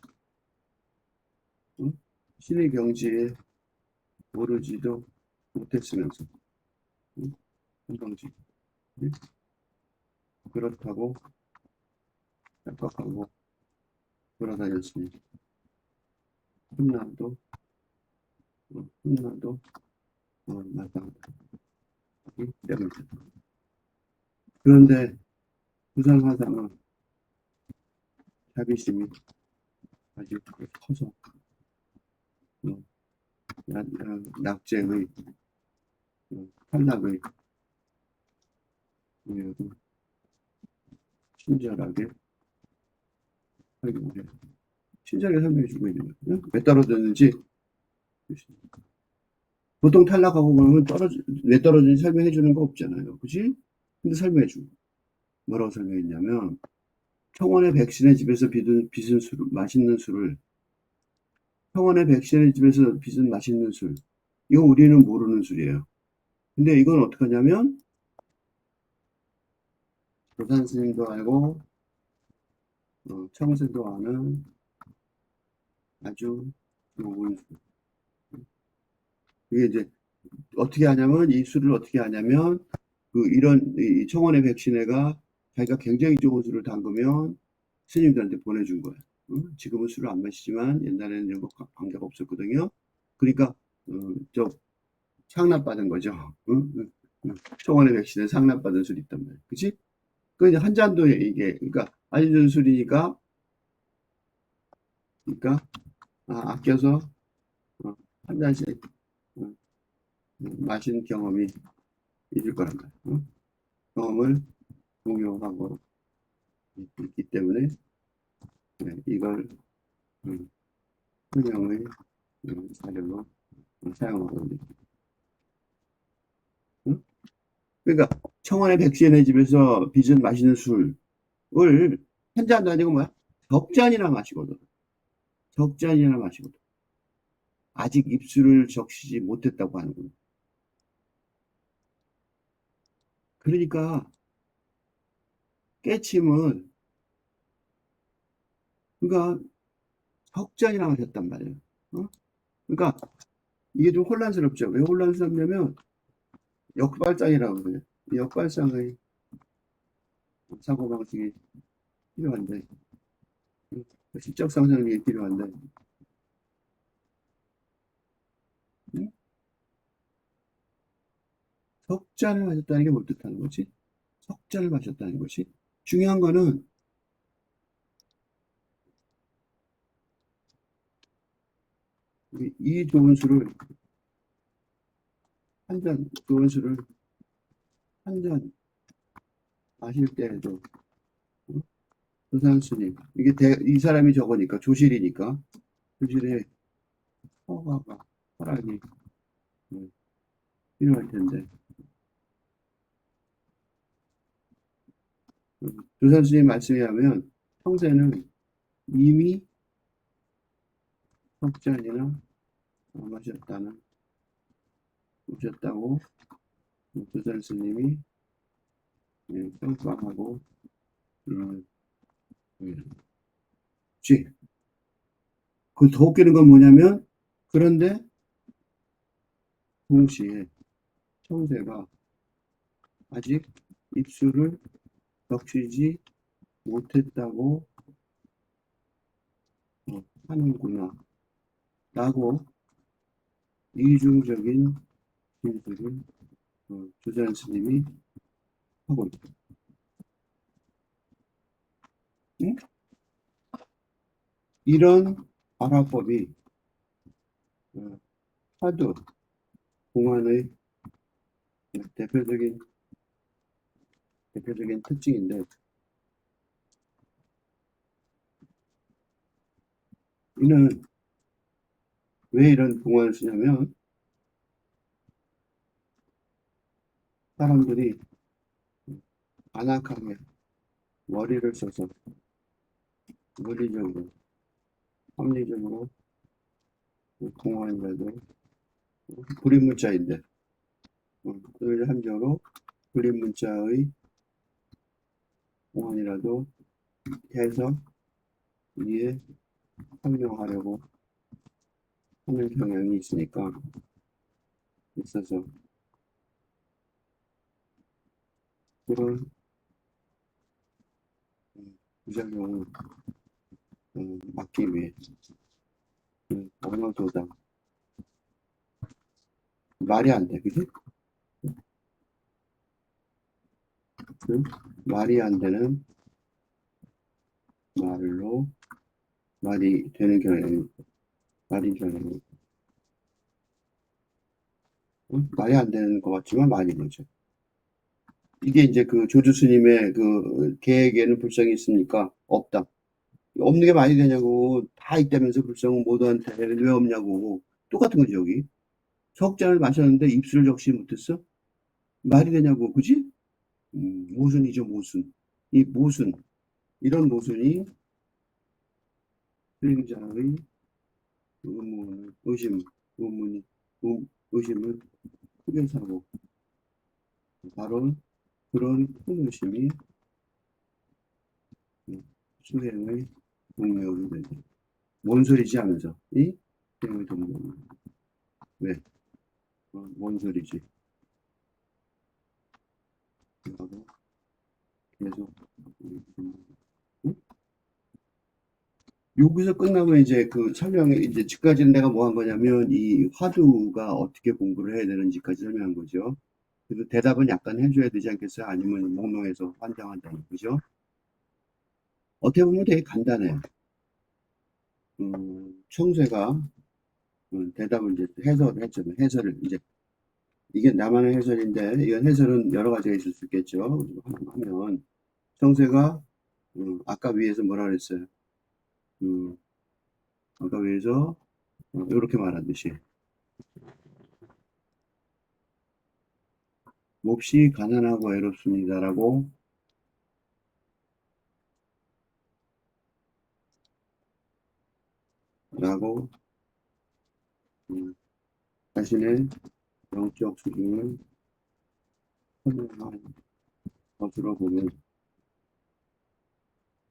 응? 신의 경지에 오르지도 못했으면서, 응? 한경지. 응? 그렇다고 착각하고 돌아다녔으니, 훗날도, 훗날도, 마땅하다. 응? 때문에. 그런데 부산화사는 자비심이 아주 커서, 어, 낙제의, 탈락의 이유도 친절하게 설명해. 친절하게 설명해 주고 있는 거예요. 왜 떨어졌는지. 보통 탈락하고 그러면 왜 떨어졌는지 설명해 주는 거 없잖아요. 그지? 근데 설명해 주고. 뭐라고 설명했냐면, 청원의 백신의 집에서 빚은 술, 맛있는 술을, 청원의 백신의 집에서 빚은 맛있는 술. 이거 우리는 모르는 술이에요. 근데 이건 어떻게 하냐면, 조산 스님도 알고, 청세도 아는 아주 좋은 술. 이게 이제 어떻게 하냐면, 이 술을 어떻게 하냐면, 이 청원의 백신회가 자기가 굉장히 좋은 술을 담그면 스님들한테 보내준 거예요. 지금은 술을 안 마시지만 옛날에는 이런 거 관계가 없었거든요. 그러니까, 저 상납받은 거죠. 청원의 백신에 상납받은 술이 있단 말이에요. 그치? 그 이제 한 잔도 이게, 그러니까 알려준 술이니까, 그러니까, 아껴서, 한 잔씩, 어, 마신 경험이 있을 거란 말이에요. 경험을 공유하고 있기 때문에, 네, 이걸, 음, 설명의 자료로 사용하고 있는. 응? 그러니까 청원의 백신의 집에서 빚은 마시는 술을 한 잔도 아니고 뭐야? 적잔이나 마시거든. 적잔이나 마시거든. 아직 입술을 적시지 못했다고 하는군. 그러니까 깨침은, 그러니까 적잖이나 마셨단 말이에요. 어? 그러니까 이게 좀 혼란스럽죠. 왜 혼란스럽냐면 역발상이라고 그래요. 역발상의 사고방식이 필요한데, 시적 상상력이 필요한데, 응? 석잔을 마셨다는 게 뭘 뜻하는 거지? 석잔을 마셨다는 것이 중요한 거는, 이 좋은 술을 좋은 술을 한 잔 마실 때에도, 어? 조산스님, 이 사람이 저거니까, 조실이니까, 조실의 허가가, 허락이 음, 필요할 텐데, 조산스님 말씀에 하면, 평세는 이미 석잔이나 마셨다는 오셨다고 조선 스님이 평가하고 쥐. 그 더 웃기는 건 뭐냐면 그런데 동시에 청새가 아직 입술을 적시지 못했다고 하는구나 라고 이중적인 진술을 조선 스님이 하고 있다. 응? 이런 발화법이 화두 공안의 대표적인 특징인데 이는 왜 이런 공안을 쓰냐면 사람들이 안악하게 머리를 써서 논리적으로 합리적으로 공안이라도 불임문자인데 을 함정으로 불임문자의 공안이라도 해서 이에 설명하려고 하는 경향이 있어서 그런 부작용을 막기 위해 언어도다 말이 안 돼, 그지? 말이 안 되는 말로 말이 되는 경향이 말이 안 되는 것 같지만 말이 되죠. 이게 이제 그 조주 스님의 그 계획에는 불성이 있습니까? 없다. 없는 게 말이 되냐고. 다 있다면서 불성은 모두한테 왜 없냐고. 똑같은 거지 여기. 석잔을 마셨는데 입술을 적시 못했어? 말이 되냐고, 그지? 모순이죠, 모순. 이 모순, 이런 모순이 수행자의 의문, 의심을 크게 사고, 바로 그런 큰 의심이 수행의 동력이 되죠. 뭔 소리지 하면서, 이 수행의 동력. 왜? 뭔 소리지? 하고 계속, 응? 여기서 끝나면 이제 그 설명에 이제 지금까지는 내가 뭐 한 거냐면 이 화두가 어떻게 공부를 해야 되는지까지 설명한 거죠. 그래서 대답은 약간 해줘야 되지 않겠어요? 아니면 몽롱해서 환장한다는 거죠. 어떻게 보면 되게 간단해요. 청세가 대답을 이제 해설을 했잖아요. 해설을 이제 이게 나만의 해설인데 이건 해설은 여러 가지가 있을 수 있겠죠. 하면 청세가 아까 위에서 뭐라 그랬어요? 음, 아까 위에서 이렇게 말하듯이 몹시 가난하고 외롭습니다라고 라고 자신의 영적 수준을 설명한 것으로 보면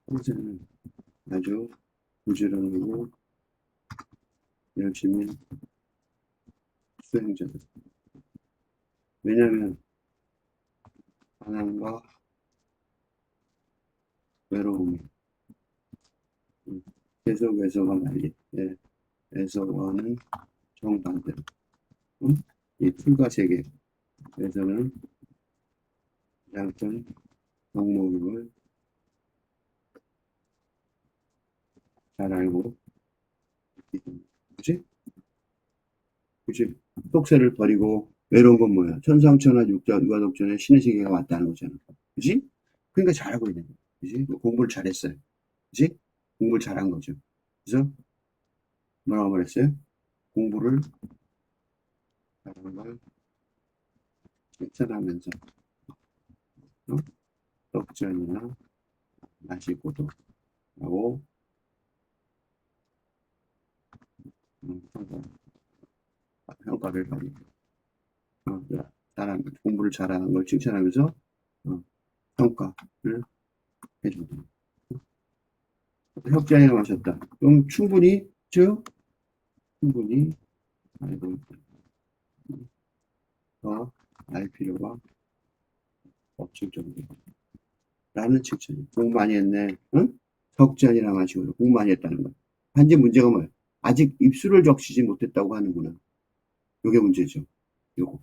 평소에는 아주 부지런하고 열심히 수행자다. 왜냐하면 가난과 외로움이 계속해서가 난리 에서와는 정반대로 이 풀과 세계에서는 가장 큰 덕목임을 잘 알고 있기 때문에 그치? 그치? 속세를 버리고 외로운 건 뭐야? 천상천하 육아독전에 신의 세계가 왔다는 거잖아. 그치? 그러니까 잘하고 있는 거야. 그치? 공부를 잘했어요. 그치? 공부를 잘한 거죠. 그래서 뭐라고 말했어요? 공부를 잘하는 걸 실천하면서 어? 독전이나 마시고도 하고 평가를 받는 공부를 잘하는 걸 칭찬하면서 평가를 해줍니다. 협찬이나 마셨다. 그럼 충분히 알고 있다. 더 알 필요가 없을 정도. 라는 칭찬이. 공부 많이 했네. 응? 석잔이나 마시고 공부 많이 했다는 거야. 단지 문제가 뭐야? 아직 입술을 적시지 못했다고 하는구나. 요게 문제죠. 요거.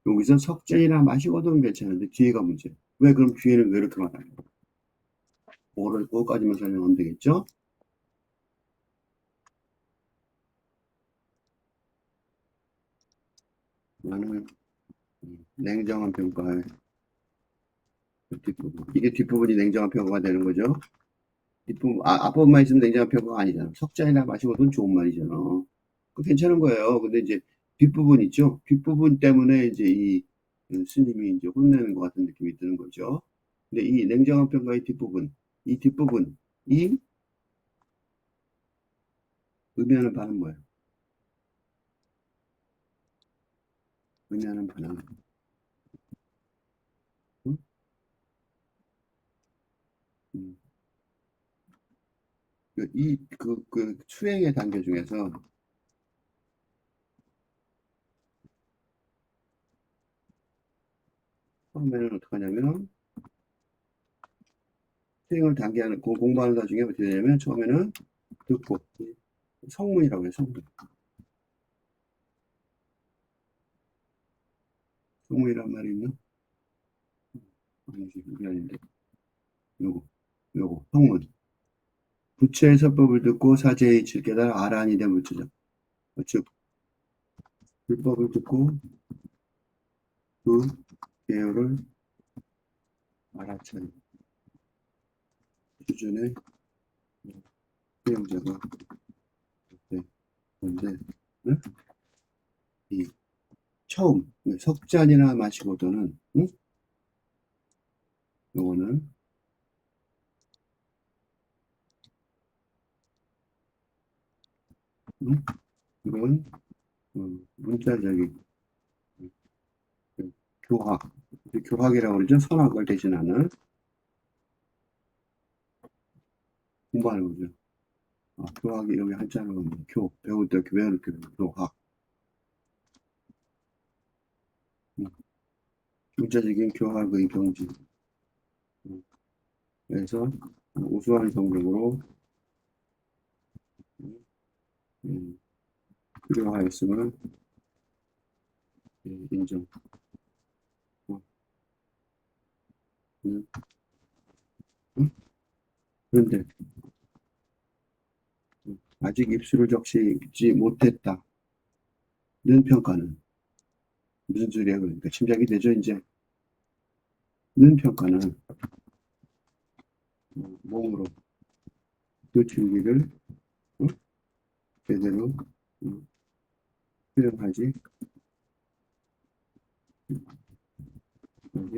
여기서 석잔이나 마시고도 괜찮은데 뒤에가 문제. 왜 그럼 뒤에는 왜 이렇게 말하는 거야? 그거까지만 설명하면 되겠죠? 나는 냉정한 평가의 뒷부분. 이게 뒷부분이 냉정한 평가가 되는 거죠. 뒷부분, 앞부분만 있으면 냉정한 평가가 아니잖아. 석잔이나 마시고도 좋은 말이잖아. 그 괜찮은 거예요. 근데 이제 뒷부분 있죠? 뒷부분 때문에 이제 이 스님이 이제 혼내는 것 같은 느낌이 드는 거죠. 근데 이 냉정한 평가의 뒷부분, 이 뒷부분, 이 의미하는 바는 뭐예요? 의미하는 바는, 응? 음, 그 수행의 단계 중에서 처음에는 어떻게 하냐면, 수행을 단계하는, 공부하는 도중에 어떻게 되냐면, 처음에는 듣고, 성문이라고 해요, 성문. 성문이란 말이 있나? 아니지, 이게 아닌데. 요거, 성문. 부처의 설법을 듣고 사제의 이치를 깨달아 아란이 된 물체죠. 즉, 불법을 듣고 그 개요를 알아차린 수준의 수행자가 되는데, 응? 이 처음, 석잔이나 마시고도는, 응? 요거는, 응? 이건, 문자적인, 그 교학, 교학이라고 그러죠. 선학을 대신하는 공부하는 거죠. 교학이 여기 한자로 배울 때 배우는 교학. 응. 문자적인 교학의 경지. 응. 그래서 우수한 성적으로 필요하였음을 인정. 어, 음, 음? 그런데 아직 입술을 적시지 못했다는 평가는 무슨 소리야? 그러니까 짐작이 되죠, 이제. 는 평가는 몸으로 그 줄기를 제대로 어, 수행하지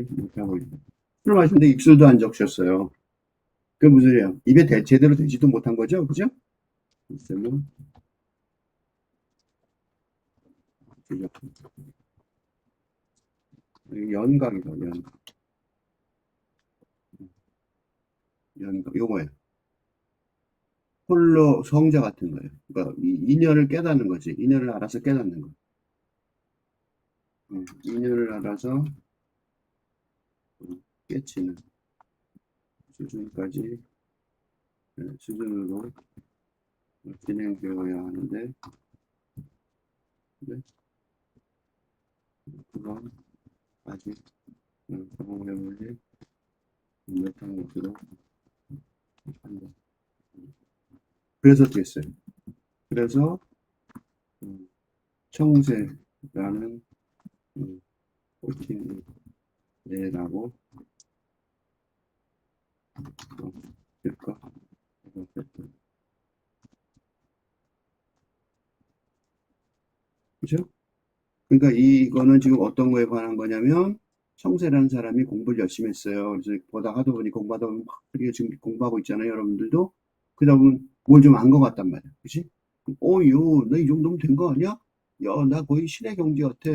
못하고 있다. 술 마시는데 입술도 안 적셨어요. 그게 무슨 소리야? 입에 제대로 되지도 못한 거죠, 그죠? 있으면 연각이다, 연각. 요거예요. 홀로 성자 같은 거예요. 그러니까 이 인연을 깨닫는 거지. 인연을 알아서 깨닫는 거. 인연을 알아서 깨치는 수준까지 수준으로 진행되어야 하는데 네, 그건 아직 경험해보지 못한 것으로 한다. 그래서 어떻게 했어요? 그래서 청세라는 코칭이라고 될까? 그죠? 그러니까 이거는 지금 어떤 거에 관한 거냐면 청세라는 사람이 공부를 열심히 했어요. 그래서 하다 보니 공부하다 보면 막 그게 지금 공부하고 있잖아요. 여러분들도. 그러다 보면 뭘 좀 안 것 같단 말이야. 그치? 너 이 정도면 된 거 아니야? 야, 나 거의 신의 경지 같아.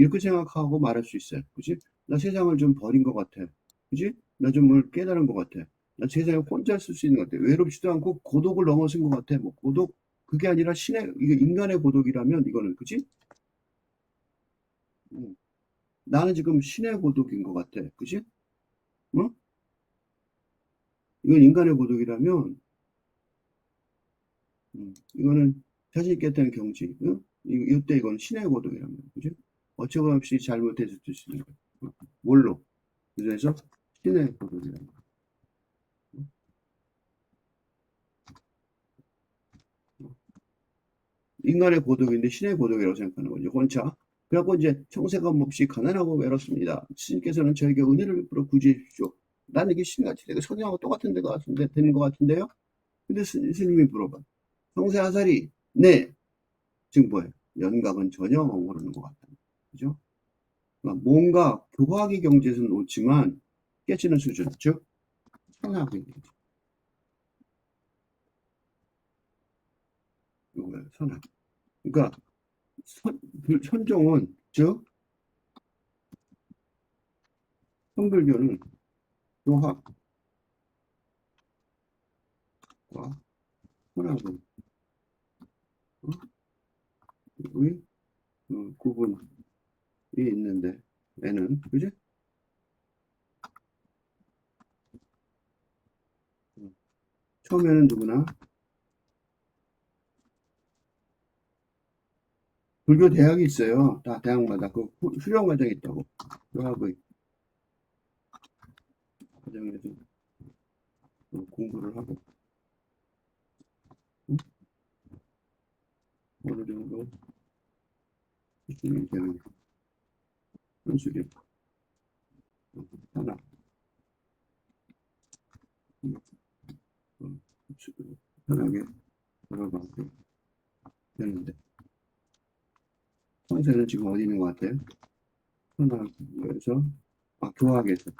이렇게 생각하고 말할 수 있어요. 그지? 나 세상을 좀 버린 것 같아. 그지? 나 좀 뭘 깨달은 것 같아. 나 세상에 혼자 쓸 수 있는 것 같아. 외롭지도 않고 고독을 넘어선 것 같아. 뭐 고독 그게 아니라 이게 인간의 고독이라면 이거는 그지? 음. 나는 지금 신의 고독인 것 같아. 그지? 어? 이건 인간의 고독이라면 이거는 자신 있겠다는 경지. 응? 이때 이건 신의 고독이란 말이야. 그지? 어처구니없이 잘못해서 쓸 수 있는 거야. 뭘로? 그래서 신의 고독이란 말이야. 인간의 고독인데 신의 고독이라고 생각하는 거죠. 혼자. 그래갖고 이제 청색함 없이 가난하고 외롭습니다. 스님께서는 저에게 은혜를 베풀어 구제해 주십시오. 나는 이게 신같이 되게 성경하고 똑같은 데가 같은데 되는 것 같은데요? 근데 스님이 물어봐. 성세하살이 네. 지금 뭐예요? 연각은 전혀 모르는 것 같다. 그죠? 그러니까 뭔가 교화기 경지에서는 놓지만 깨지는 수준, 즉 선악의 경지. 이거예요, 선악. 그러니까 선종은 즉 성불교는 교학과 선악의 구분이 있는데 애는 그지? 처음에는 누구나 불교 대학이 있어요. 다 대학마다 그 수련 과정이 있다고. 교학의 과정에서 공부를 하고 어느 정도 수준이 되는 현실이 하나 편하게 돌아가게 되는데 선생은 지금 어디 있는 것 같아요? 선학에서 교학에서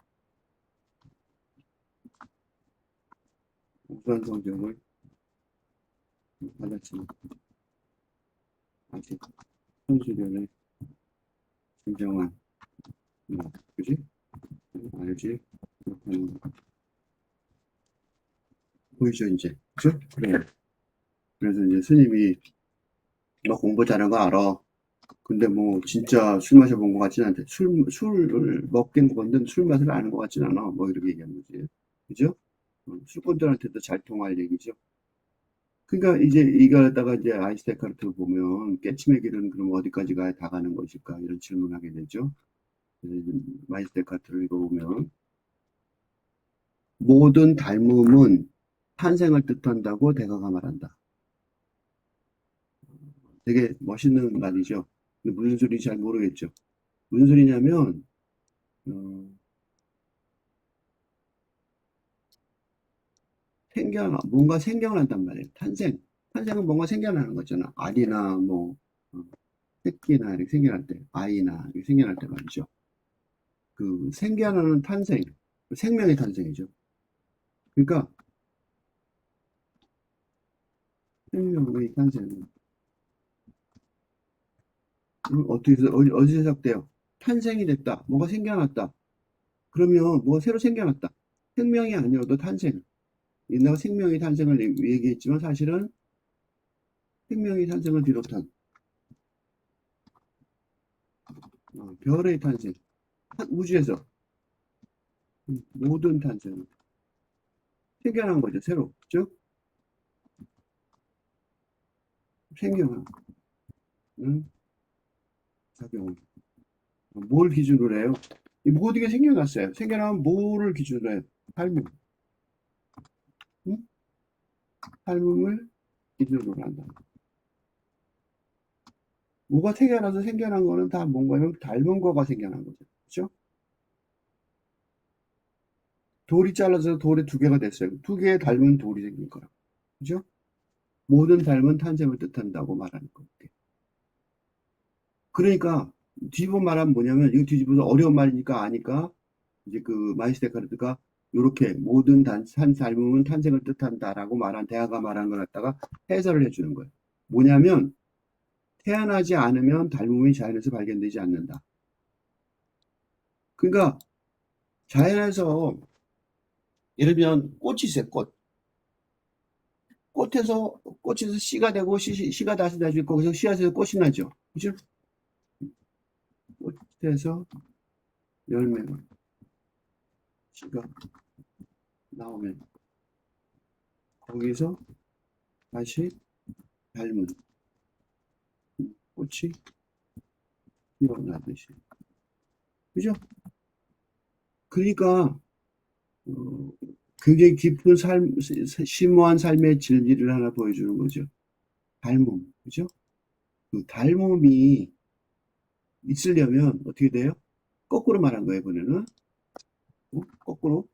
우수한 성적을 받았지만 아직 선수련의 진정한 그지? 알지? 못하는 거 보이죠 이제 그죠? 그래. 그래서 이제 스님이 너 공부 잘하는 거 알아. 근데 뭐 진짜 술 마셔본 것 같진 않대. 술을 먹긴 먹었는데 술 맛을 아는 것 같진 않아. 뭐 이렇게 얘기하는 거지. 그죠? 술꾼들한테도 잘 통할 얘기죠. 그러니까 이제 이걸 갖다가 이제 아이스테카르트 보면 깨침의 길은 그럼 어디까지 가야 다 가는 것일까 이런 질문하게 되죠. 그래서 이제 아이스테카르트를 읽어보면 모든 닮음은 탄생을 뜻한다고 대가가 말한다. 되게 멋있는 말이죠. 근데 무슨 소리인지 잘 모르겠죠. 무슨 소리냐면 어, 뭔가 생겨난단 말이에요. 탄생은 뭔가 생겨나는 거잖아. 알이나 뭐 어, 새끼나 이렇게 생겨날 때, 아이나 이렇게 생겨날 때 말이죠. 그 생겨나는 탄생, 생명의 탄생이죠. 그러니까 생명의 탄생은 어디서 시작돼요? 탄생이 됐다. 뭐가 생겨났다. 그러면 뭐가 새로 생겨났다. 생명이 아니어도 탄생. 옛날 생명의 탄생을 얘기했지만 사실은 생명의 탄생을 비롯한 별의 탄생, 우주에서 모든 탄생은 생겨난 거죠. 새로. 즉 생겨난 작용. 뭘 기준으로 해요? 이 모든 게 생겨났어요. 생겨나면 뭐를 기준으로 해요? 삶음. 응? 삶음을 기준으로 한다. 뭐가 생겨나서 생겨난 거는 다 뭔가요? 닮은 거가 생겨난 거죠. 그렇죠? 돌이 잘라서 돌이 두 개가 됐어요. 두 개의 닮은 돌이 생긴 거라. 그죠? 모든 닮은 탄생을 뜻한다고 말하는 거예요. 그러니까 뒤집어 말하면 뭐냐면 이거 뒤집어서 어려운 말이니까 아니까 이제 그 마이스 데카르트가 요렇게 모든 한 삶은 탄생을 뜻한다라고 말한 대화가 말한 걸 갖다가 해설을 해주는 거예요. 뭐냐면 태어나지 않으면 닮음이 자연에서 발견되지 않는다. 그러니까 자연에서 예를 들면 꽃이 있어요. 꽃에서 씨가 되고 씨가 다시 나중에 거기서 씨앗에서 꽃이 나죠. 그죠? 꽃에서 열매가 씨가 나오면 거기서 다시 닮은 꽃이 피어나듯이. 그죠? 그러니까 어, 굉장히 깊은 심오한 삶의 진리를 하나 보여주는 거죠. 닮음, 그죠? 그 닮음이 있으려면 어떻게 돼요? 거꾸로 말한 거예요, 이번에는. 거꾸로.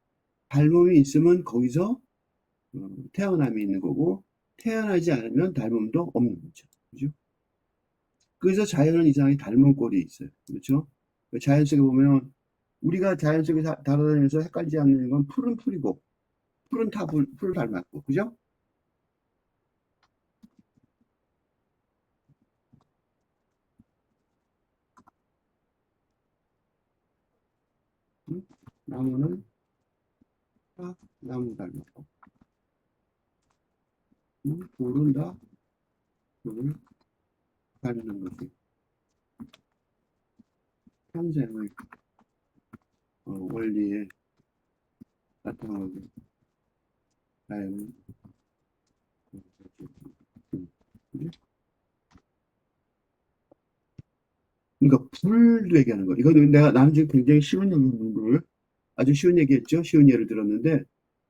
닮음이 있으면 거기서 태어남이 있는 거고, 태어나지 않으면 닮음도 없는 거죠. 그죠? 그래서 자연은 이상하게 닮은 꼴이 있어요. 그렇죠? 자연 속에 보면, 우리가 자연 속에 다니면서 헷갈리지 않는 건 풀은 풀이고, 풀은 다 풀을 닮았고, 그죠? 응? 나무는 다 나무 닮았고, 돌은 다 돌을 닮는 것이 탄생의 원리에 나타나게 자연은 그러니까 불도 얘기하는 거. 이거는 나는 지금 굉장히 쉬운 얘기를 아주 쉬운 얘기했죠. 쉬운 예를 들었는데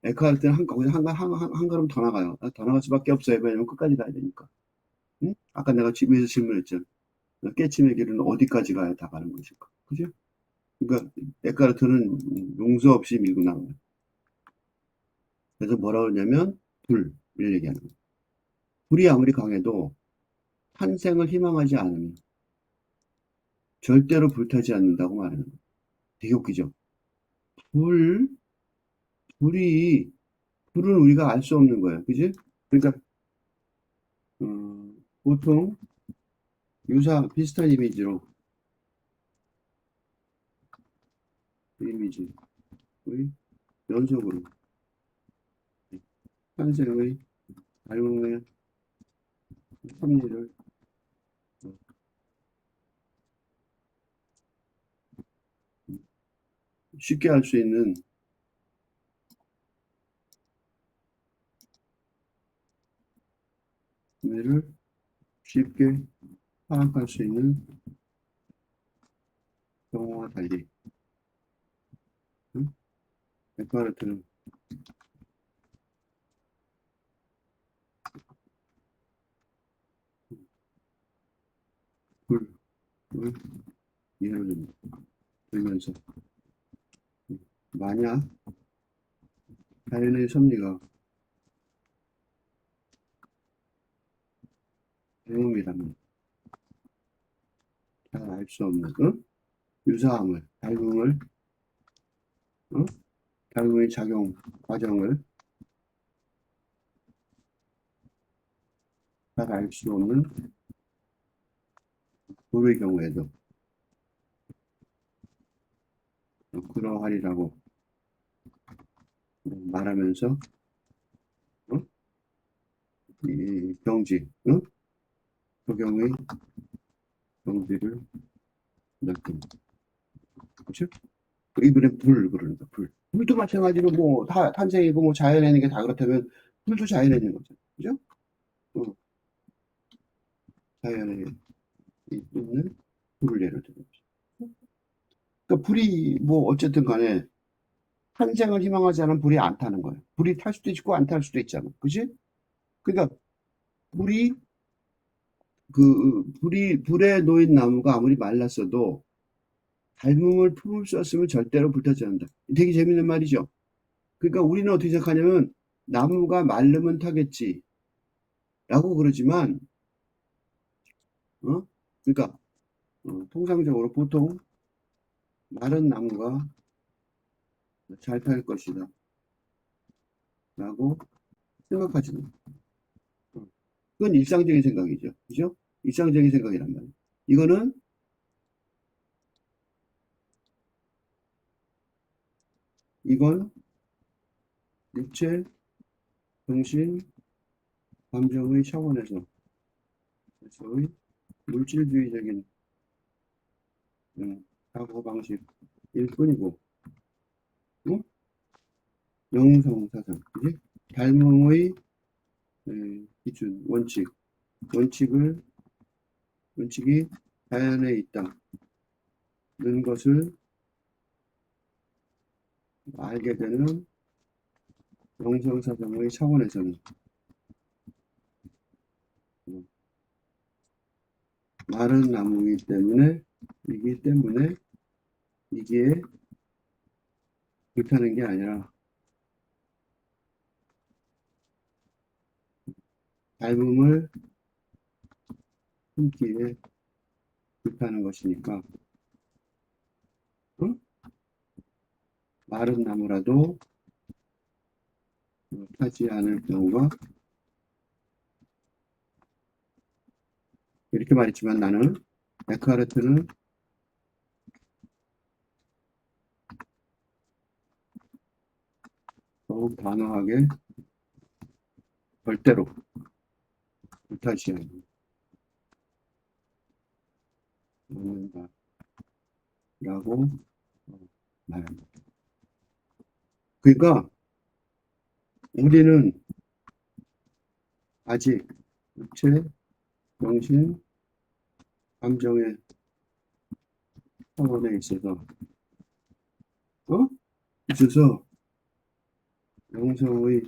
에크하르트는 거기서 한 걸음 더 나가요. 더 나갈 수밖에 없어요. 왜냐면 끝까지 가야 되니까. 응? 아까 내가 집에서 질문했죠. 깨침의 길은 어디까지 가야 다 가는 것일까? 그죠? 그러니까 에크하르트는 용서 없이 밀고 나가요. 그래서 뭐라 그러냐면 불을 얘기하는 거예요. 불이 아무리 강해도 탄생을 희망하지 않으면 절대로 불타지 않는다고 말하는 거예요. 되게 웃기죠? 불, 불이, 불은 우리가 알 수 없는 거예요. 그지? 그러니까, 보통 비슷한 이미지로, 그 이미지의 연속으로 탄생의 닮음의 섭리를 쉽게 알 수 있는, 섭리를 쉽게 파악할 수 있는 경우와 달리, 응? 데카르트는 불을 예를 들면서, 만약 자연의 섭리가 닮음이라면 잘 알 수 없는, 유사함을, 닮음을, 어? 닮음의 작용 과정을 잘 알 수 없는 불의 경우에도 그러하리라고 말하면서 어? 이 경지, 적용의 경지를 넓힌 그렇죠? 이번에 불 그러니까 불. 불도 마찬가지로 뭐 탄생이고 뭐 자연에 있는 게 다 그렇다면 불도 자연에 있는 거죠. 그죠? 어, 자연에 있는 불을 예를 들어. 그러니까 불이 뭐 어쨌든 간에 탄생을 희망하지 않은 불이 안 타는 거예요. 불이 탈 수도 있고 안 탈 수도 있잖아. 그지? 그러니까 불이 불에 놓인 나무가 아무리 말랐어도 닮음을 품을 수 없으면 절대로 불타지 않는다. 되게 재밌는 말이죠. 그러니까 우리는 어떻게 생각하냐면 나무가 마르면 타겠지 라고 그러지만 어? 그러니까 통상적으로 보통 마른 나무가 잘 탈 것이다 라고 생각하지는 그건 일상적인 생각이죠. 그죠? 일상적인 생각이란 말이에요. 이거는 이건 육체, 정신, 감정의 차원에서의 물질주의적인 사고방식일 뿐이고, 어? 영성사상, 그지? 닮음의 기준, 원칙이 자연에 있다는 것을 알게 되는 영성사상의 차원에서는 마른 나무이기 때문에 이게 불타는 게 아니라 닮음을 품기에 불타는 것이니까, 응? 마른 나무라도 타지 않을 경우가, 이렇게 말했지만 나는 데카르트는 더욱 단호하게 절대로 불타지 않는다라고 말합니다. 그러니까 우리는 아직 육체, 정신, 감정의 차원에 있어서 영성의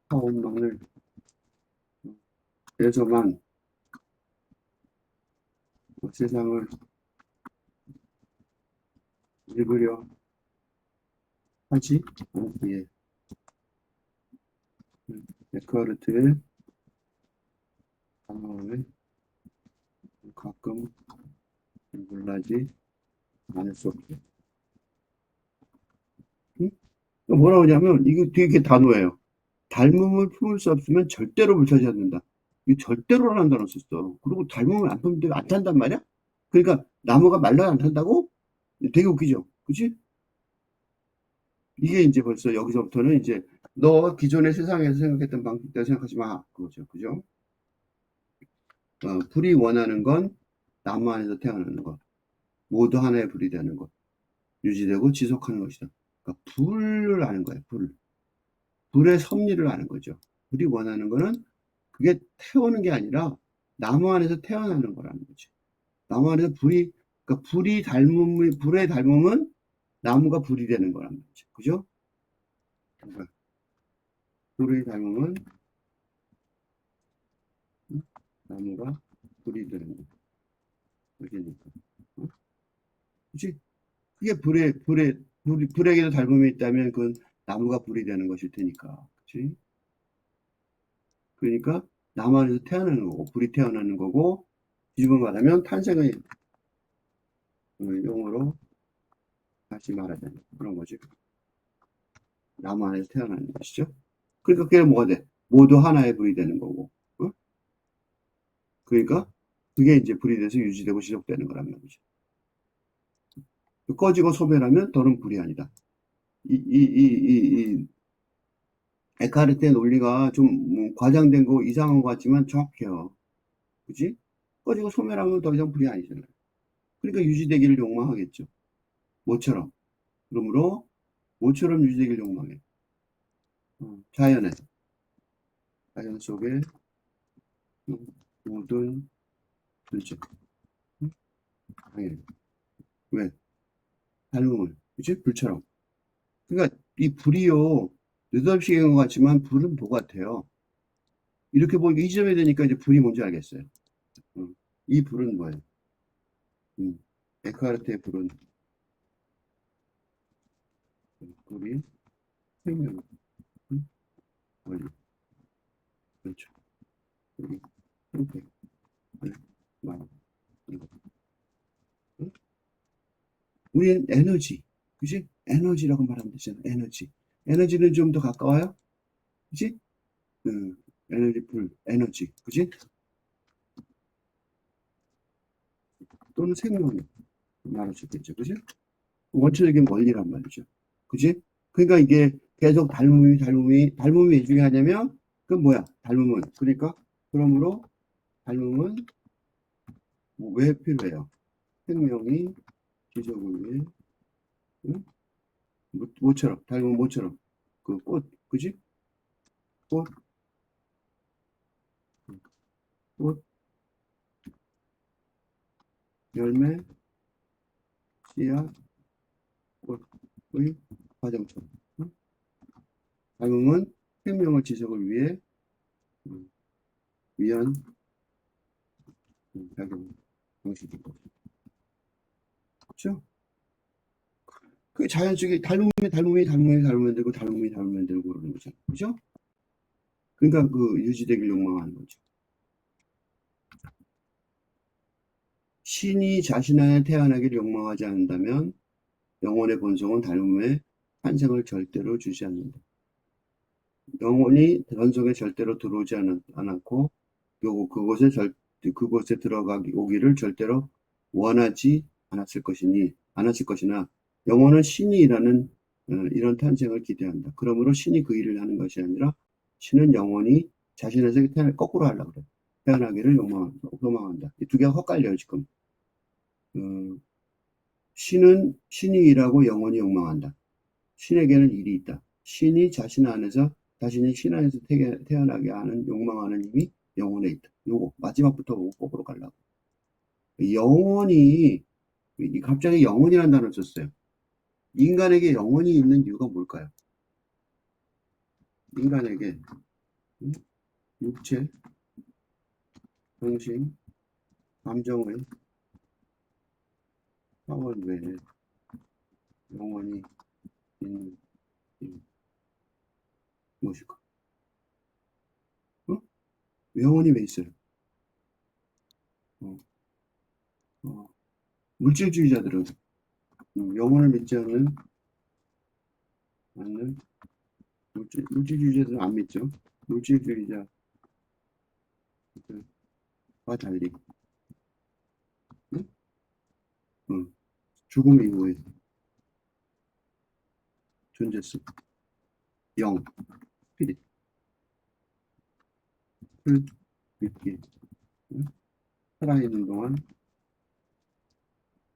차원론을 에서만 세상을 읽으려 하지 않기에 데카르트의 상황을 가끔 놀라지 않을 수 없죠. 응? 뭐라고 하냐면 이거 되게 단호해요. 닮음을 품을 수 없으면 절대로 불타지 않는다. 이 절대로라는 단어 썼어. 그리고 닮음을 안 품는데 안 탄단 말이야? 그러니까 나무가 말라야 안 탄다고? 되게 웃기죠. 그치? 이게 이제 벌써 여기서부터는 이제 너 기존의 세상에서 생각했던 방식대로 생각하지 마. 그거죠. 그죠? 불이 원하는 건 나무 안에서 태어나는 것. 모두 하나의 불이 되는 것. 유지되고 지속하는 것이다. 그러니까 불을 아는 거예요. 불의 섭리를 아는 거죠. 불이 원하는 거는 그게 태우는 게 아니라 나무 안에서 태어나는 거라는 거죠. 나무 안에서 그러니까 불의 닮음은 나무가 불이 되는 거라는 거죠. 그죠? 그러니까 불의 닮음은 나무가 불이 되는 거니까. 그치? 그게 불에게도 닮음이 있다면 그건 나무가 불이 되는 것일 테니까. 그치? 그러니까 나무 안에서 태어나는 거고, 불이 태어나는 거고, 뒤집어 말하면 탄생의 용어로 다시 말하자면 그런 거지. 나무 안에서 태어나는 것이죠. 그러니까 그게 뭐가 돼? 모두 하나의 불이 되는 거고. 어? 그러니까 그게 이제 불이 돼서 유지되고 지속되는 거란 말이죠. 꺼지고 소멸하면 더는 불이 아니다. 이 에카르트의 논리가 좀 과장된 거 이상한 것 같지만 정확해요. 그지? 꺼지고 소멸하면 더 이상 불이 아니잖아요. 그러니까 유지되기를 욕망하겠죠. 모처럼. 그러므로 모처럼 유지되기를 욕망해. 자연 속에 모든 존재. 당연히. 왜? 닮음을. 그치? 불처럼. 그러니까 이 불이요. 느닷없이 것 같지만 불은 뭐 같아요? 이렇게 보니까 이 점이 되니까 이제 불이 뭔지 알겠어요. 이 불은 뭐예요? 에크하르트의 불은 불이 생명, 원리, 그렇죠. 불이 형태, 말, 이거. 우리는 에너지, 그지? 에너지라고 말하면 되잖아. 에너지는 좀 더 가까워요, 그지? 에너지 불, 에너지, 그지? 또는 생명 말할 수 있겠죠, 그지? 원초적인 원리란 말이죠, 그지? 그러니까 이게 계속 닮음이 왜 중요하냐면, 그건 뭐야? 닮음은. 그러니까, 그러므로 닮음은 뭐왜 필요해요? 생명이 지속을 위해, 응? 모처럼, 닮은 모처럼. 그 꽃, 그지? 꽃, 꽃, 열매, 씨앗, 꽃의 과정처럼. 응? 닮음은 생명을 지속을 위해, 음, 위한, 작용 방식이고. 그렇죠? 그 자연식이 닮으면 되고, 닮으면 되고, 그러는 거죠. 그죠? 그러니까 그 유지되길 욕망하는 거죠. 신이 자신 안에 태어나길 욕망하지 않는다면 영혼의 본성은 닮음의 탄생을 절대로 주지 않는다. 영혼이 본성에 절대로 들어오지 않았고 그곳에 들어가기 오기를 절대로 원하지 않았을 것이나 영혼은 신이 일하는 이런 탄생을 기대한다. 그러므로 신이 그 일을 하는 것이 아니라 신은 영혼이 자신에서 거꾸로 하려고 그래. 태어나기를 소망한다. 이 두 개가 헛갈려요 지금. 어, 신이 일하고 영혼이 욕망한다. 신에게는 일이 있다. 자신이 신 안에서 태어나게 하는 욕망하는 힘이 영혼에 있다. 요거 마지막부터 거꾸로 가려고. 영혼이 갑자기 영혼이라는 단어를 썼어요. 인간에게 영혼이 있는 이유가 뭘까요? 인간에게 음? 육체, 정신, 감정의 차원 외에 영혼이 있는 이유 무엇일까? 어? 영혼이 왜 있어요? 어, 어. 물질주의자들은 영혼을 믿지 않는 물질주의자들은 안 믿죠. 물질주의자와 달리 응? 응. 죽음 이후의 존재성, 영, 스피릿을 믿기, 응? 살아있는 동안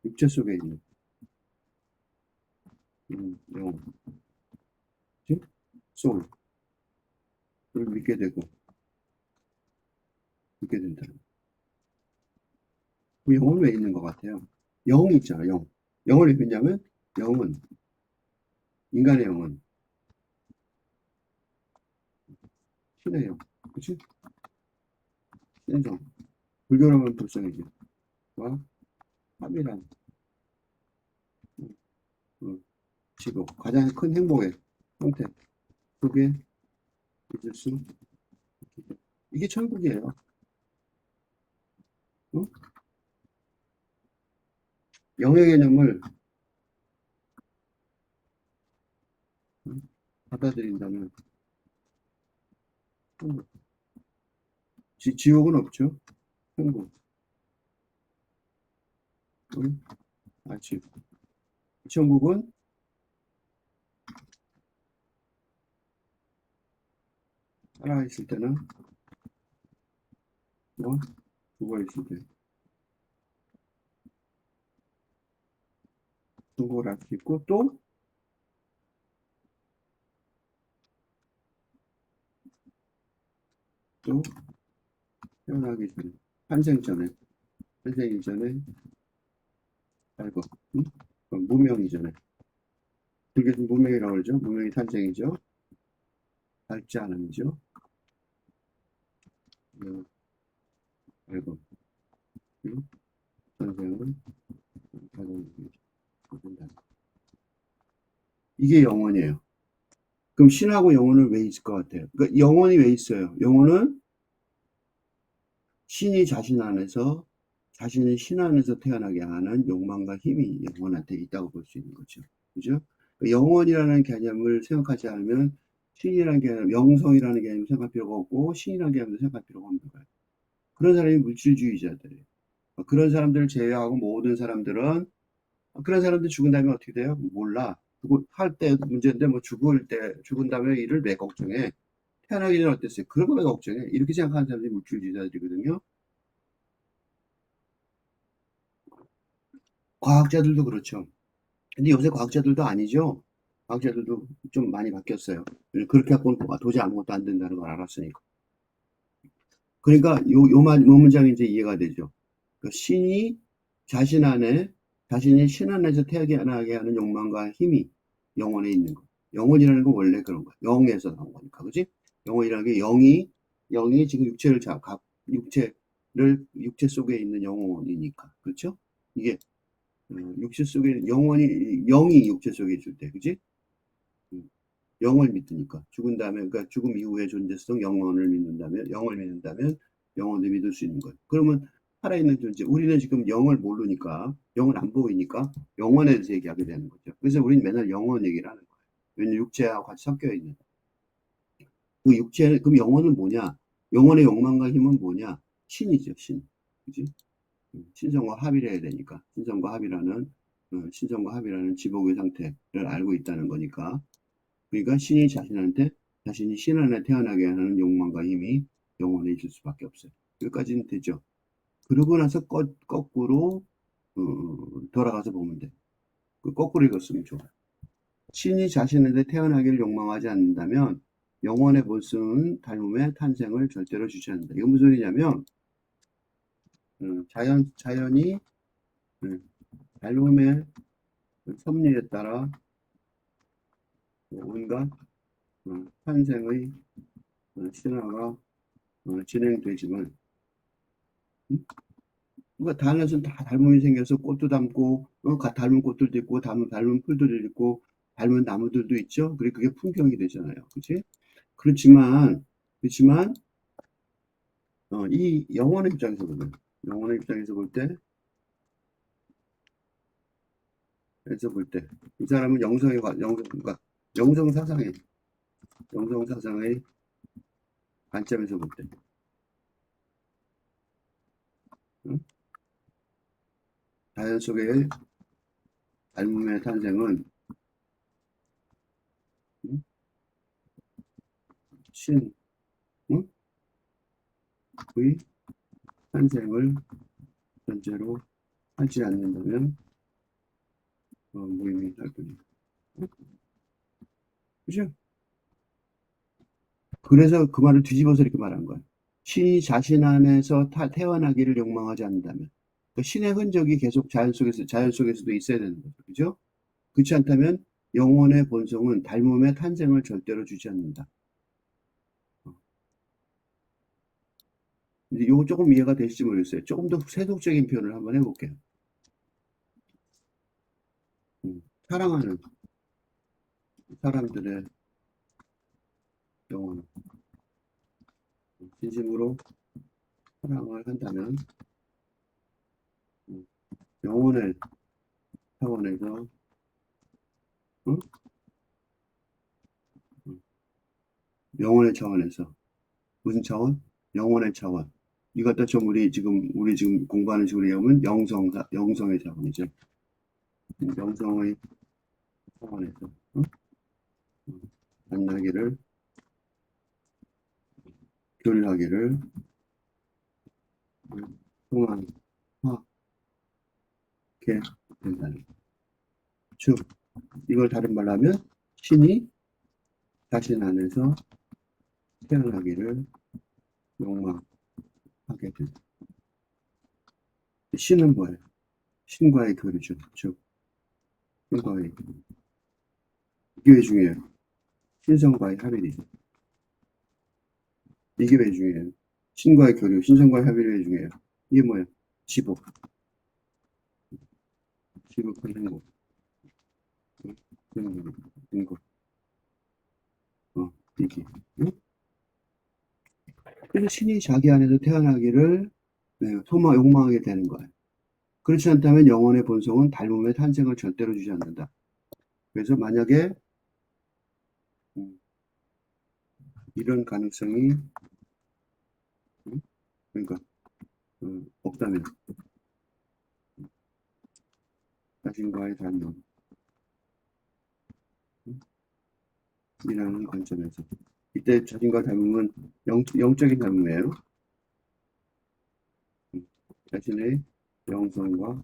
육체 속에 있는 영, 즉 소울을 믿게 된다. 그 영은 왜 있는 것 같아요? 영이 있잖아, 영. 영을 왜 믿냐면 영은 인간의 영은 신의 영, 그렇지? 신성, 불교라면 불성이지. 와, 합이란 지고 가장 큰 행복의 형태 속에 있을 수 이게 천국이에요. 응? 영의 개념을 응? 받아들인다면 천국. 지옥은 없죠. 천국. 응? 지옥. 천국은 살아있을 때나 뭐 죽어있을 때 천국을 알 수 있고 또 태어나기 전에 탄생 이전에 살고 응? 무명 이전에 불교는 무명이라고 그러죠. 무명이 탄생이죠. 밝지 않음이죠. 알고 응? 선생은 가정입니다. 이게 영혼이에요. 그럼 신하고 영혼은 왜 있을 것 같아요? 그러니까 영혼이 왜 있어요? 영혼은 신이 자신의 신 안에서 태어나게 하는 욕망과 힘이 영혼한테 있다고 볼 수 있는 거죠. 그죠? 그러니까 영혼이라는 개념을 생각하지 않으면 신이라는 개념, 영성이라는 개념을 생각할 필요가 없고 신이라는 개념을 생각할 필요가 없는 거예요. 그런 사람이 물질주의자들이에요. 그런 사람들을 제외하고 모든 사람들은 그런 사람들 죽은 다음에 어떻게 돼요? 몰라. 할 때 문제인데 뭐 죽은 다음에 일을 왜 걱정해? 태어나기 전에 어땠어요? 그런 거 왜 걱정해? 이렇게 생각하는 사람들이 물질주의자들이거든요. 과학자들도 그렇죠. 근데 요새 과학자들도 아니죠. 과학자들도 좀 많이 바뀌었어요. 그렇게 갖고는 도저히 아무것도 안 된다는 걸 알았으니까. 그러니까 요 문장이 이제 이해가 되죠. 그러니까 자신이 신 안에서 태어나게 하는 욕망과 힘이 영혼에 있는 거. 영혼이라는 건 원래 그런 거야. 영에서 나온 거니까, 그지? 영혼이라는 게 영이 지금 육체 속에 있는 영혼이니까, 그렇죠? 이게 육체 속에 영이 육체 속에 있을 때, 그지? 음, 영을 믿으니까 죽은 다음에 그러니까 죽음 이후의 존재성 영을 믿는다면 영혼을 믿을 수 있는 거예요. 그러면 살아있는 존재 우리는 지금 영을 모르니까 영을 안 보이니까 영혼에 대해서 얘기하게 되는 거죠. 그래서 우리는 맨날 영혼 얘기를 하는 거예요. 왜냐면 육체하고 같이 섞여 있는 그 육체 그럼 영혼은 뭐냐? 영혼의 욕망과 힘은 뭐냐? 신이죠, 신. 그지? 신성과 합의를 해야 되니까 신성과 합이라는 지복의 상태를 알고 있다는 거니까 그러니까 자신이 신 안에 태어나게 하는 욕망과 힘이 영혼에 있을 수밖에 없어요. 여기까지는 되죠. 그러고 나서 거꾸로 돌아가서 보면 돼. 그 거꾸로 읽었으면 좋아. 신이 자신한테 태어나기를 욕망하지 않는다면 영혼의 본성은 닮음의 탄생을 절대로 주지 않는다. 이건 무슨 소리냐면 자연이 닮음의 섭리에 따라 온갖 탄생의 신화가 진행되지만 그러니까 다안에서는 다 닮음이 생겨서 꽃도 닮고 닮은 꽃들도 있고 닮은 풀들도 있고 닮은 나무들도 있죠. 그리고 그게 풍경이 되잖아요. 그치? 그렇지만 이 영혼의 입장에서 볼 때 이 사람은 그러니까 영성 사상의 관점에서 볼 때, 응? 자연 속의 닮음의 탄생은 응? 신, 응? 의 탄생을 전제로 하지 않는다면 무의미할 뿐이다. 그죠? 그래서 그 말을 뒤집어서 이렇게 말한 거야. 신이 자신 안에서 태어나기를 욕망하지 않는다면. 그러니까 신의 흔적이 계속 자연 속에서도 있어야 되는 거죠. 그죠? 그렇지 않다면 영혼의 본성은 닮음의 탄생을 절대로 주지 않는다. 이제 요거 조금 이해가 되실지 모르겠어요. 조금 더 세속적인 표현을 한번 해볼게요. 사랑하는 사람들의 영혼, 진심으로 사랑을 한다면 영혼의 차원에서 응? 영혼의 차원에서 무슨 차원? 영혼의 차원. 이것도 좀 우리 지금 공부하는 식으로 얘기하면 영성의 차원이죠. 영성의 차원에서 응? 만나기를 교류하기를 소망하게 된다는. 즉 이걸 다른 말로 하면 신이 자신 안에서 태어나기를 욕망하게 된다. 신은 뭐예요? 신과의 교류죠. 즉 신과의 교류. 이게 왜 중요해요? 신성과의 합일이죠. 이게 왜 중요해요? 신과의 교류, 신성과의 합일이 왜 중요해요? 이게 뭐예요? 지복, 지복한 행복, 행복, 이게. 응? 그래서 신이 자기 안에서 태어나기를 욕망하게 되는 거예요. 그렇지 않다면 영혼의 본성은 닮음의 탄생을 절대로 주지 않는다. 그래서 만약에 음, 이런 가능성이 그러니까 없다면 자신과의 닮음, 이라는 관점에서. 이때 자신과 닮음은 영적인 닮음이에요. 자신의 영성과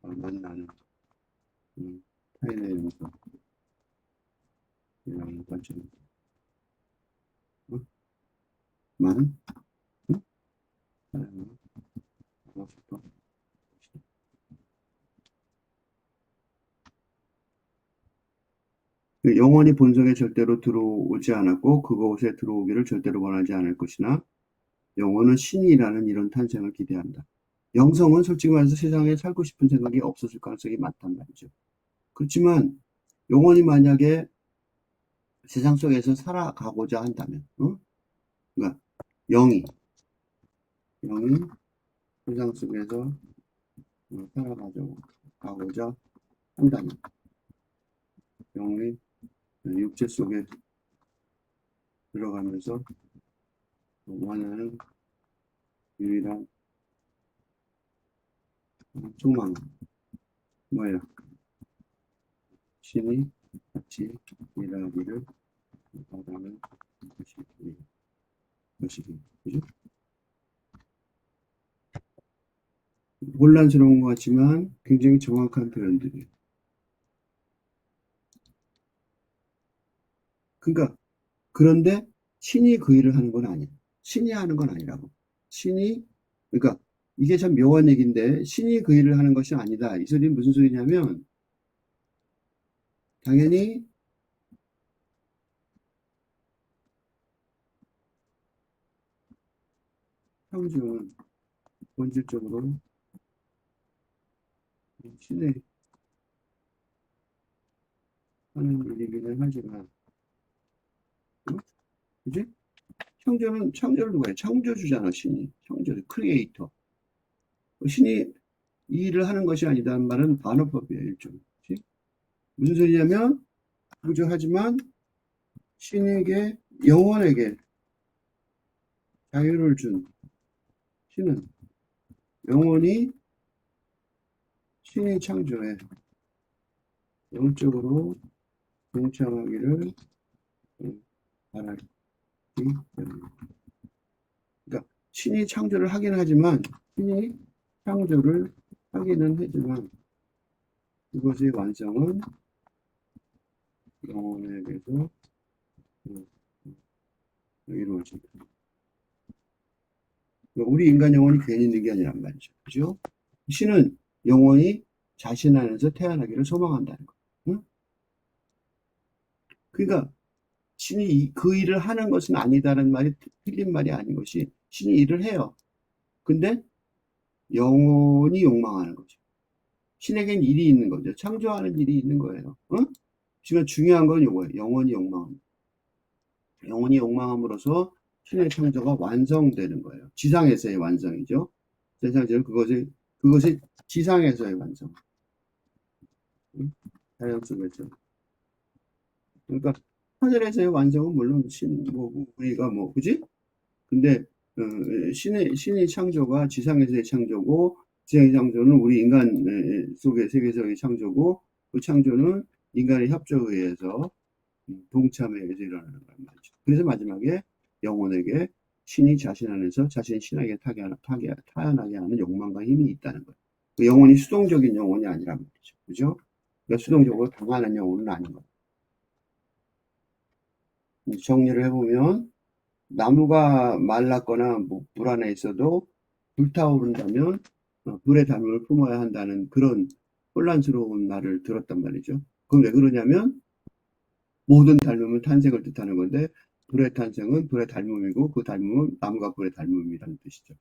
만나는 타인의 영성이라는 관점에서. 많은 사랑을 하고 싶어. 그 영원히 본성에 절대로 들어오지 않았고 그곳에 들어오기를 절대로 원하지 않을 것이나 영혼은 신이라는 이런 탄생을 기대한다. 영성은 솔직히 말해서 세상에 살고 싶은 생각이 없었을 가능성이 많단 말이죠. 그렇지만 영혼이 만약에 세상 속에서 살아가고자 한다면, 그러니까 영이 세상 속에서 살아가고자 한다면, 영이 육체 속에 들어가면서 원하는 유일한 소망, 뭐예요? 신이 같이 일하기를 바라는 것이기. 그죠? 혼란스러운 것 같지만 굉장히 정확한 표현들이에요. 그러니까 그런데 신이 그 일을 하는 건 아니에요. 신이 하는 건 아니라고. 신이 그러니까 이게 참 묘한 얘기인데 신이 그 일을 하는 것이 아니다. 이 소리는 무슨 소리냐면 당연히 창조는 본질적으로 신의 하는 일이기는 하지만 그지? 창조를 누가 해? 창조주잖아, 신이. 창조주, 크리에이터. 신이 이 일을 하는 것이 아니다는 말은 반어법이에요, 일종. 그치? 무슨 소리냐면, 창조하지만 신에게, 영혼에게 자유를 준 신은 영혼이 신의 창조에 영적으로 동참하기를 바라기 때문에. 그러니까 신이 창조를 하긴 하지만, 신이 창조를 하기는 하지만, 그것의 완성은 영혼에게서 이루어진다. 우리 인간 영혼이 괜히 있는 게 아니란 말이죠. 그죠? 신은 영혼이 자신 안에서 태어나기를 소망한다는 거. 응? 그러니까 신이 그 일을 하는 것은 아니다라는 말이 틀린 말이 아닌 것이 신이 일을 해요. 근데 영혼이 욕망하는 거죠. 신에겐 일이 있는 거죠. 창조하는 일이 있는 거예요. 응? 지금 중요한 건 이거예요. 영혼이 욕망합니다. 영혼이 욕망함으로써 신의 창조가 완성되는 거예요. 지상에서의 완성이죠. 세상적으로 그것이 지상에서의 완성. 응? 자연 속에서. 그러니까 하늘에서의 완성은 물론 우리가 그지? 근데 신의 창조가 지상에서의 창조고 지상의 창조는 우리 인간 속의 세계에서의 창조고 그 창조는 인간의 협조에 의해서 동참에 의해서 일어나는 거란 말이죠. 그래서 마지막에 영혼에게 신이 자신 안에서 자신의 신에게 타연하게 하는 욕망과 힘이 있다는 거예요. 그 영혼이 수동적인 영혼이 아니란 말이죠. 그죠? 그러니까 수동적으로 당하는 영혼은 아닌 거예요. 정리를 해보면 나무가 말랐거나 불 안에 있어도 불타오른다면 불의 닮음을 품어야 한다는 그런 혼란스러운 말을 들었단 말이죠. 그건 왜 그러냐면 모든 닮음은 탄생을 뜻하는 건데 불의 탄생은 불의 닮음이고 그 닮음은 나무가 불의 닮음이라는 뜻이죠.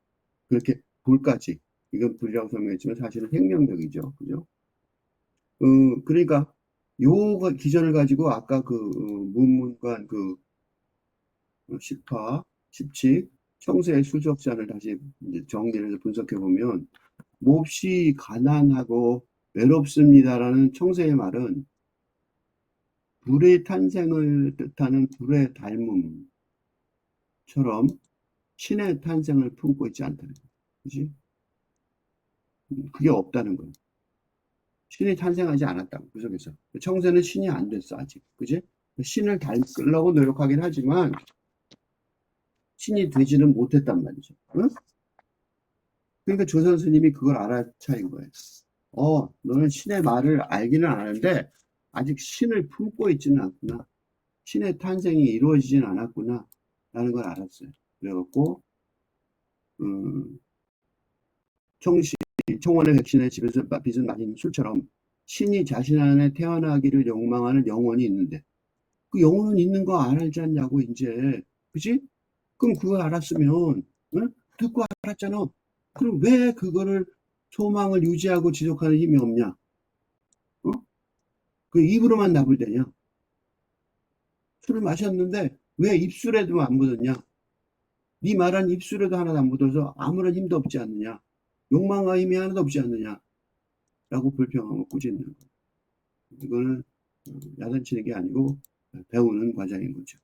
그렇게 불까지 이건 불이라고 설명했지만 사실은 생명력이죠. 그죠? 그러니까 요 기전을 가지고 아까 문문관 10화, 10칙, 청세의 수족산을 다시 이제 정리를 해서 분석해 보면 몹시 가난하고 외롭습니다라는 청세의 말은 불의 탄생을 뜻하는 불의 닮음처럼 신의 탄생을 품고 있지 않다는 거예요. 그지? 그게 없다는 거예요. 신이 탄생하지 않았다고, 그 속에서. 청세는 신이 안 됐어, 아직. 그지? 신을 닮으려고 노력하긴 하지만 신이 되지는 못했단 말이죠. 응? 그러니까 조선 스님이 그걸 알아차린 거예요. 너는 신의 말을 알기는 아는데 아직 신을 품고 있지는 않구나. 신의 탄생이 이루어지진 않았구나. 라는 걸 알았어요. 그래갖고 청시, 청원의 백신의 집에서 빚은 마신 술처럼 신이 자신 안에 태어나기를 욕망하는 영혼이 있는데 그 영혼은 있는 거 알지 않냐고 이제. 그지? 그럼 그걸 알았으면 응? 듣고 알았잖아. 그럼 왜 그거를 소망을 유지하고 지속하는 힘이 없냐? 어? 그 입으로만 나불대냐? 술을 마셨는데 왜 입술에도 안 묻었냐? 네 말한 입술에도 하나도 안 묻어서 아무런 힘도 없지 않느냐? 욕망과 힘이 하나도 없지 않느냐? 라고 불평하고 꾸짖는 거. 이거는 야단치는 게 아니고 배우는 과정인 거죠.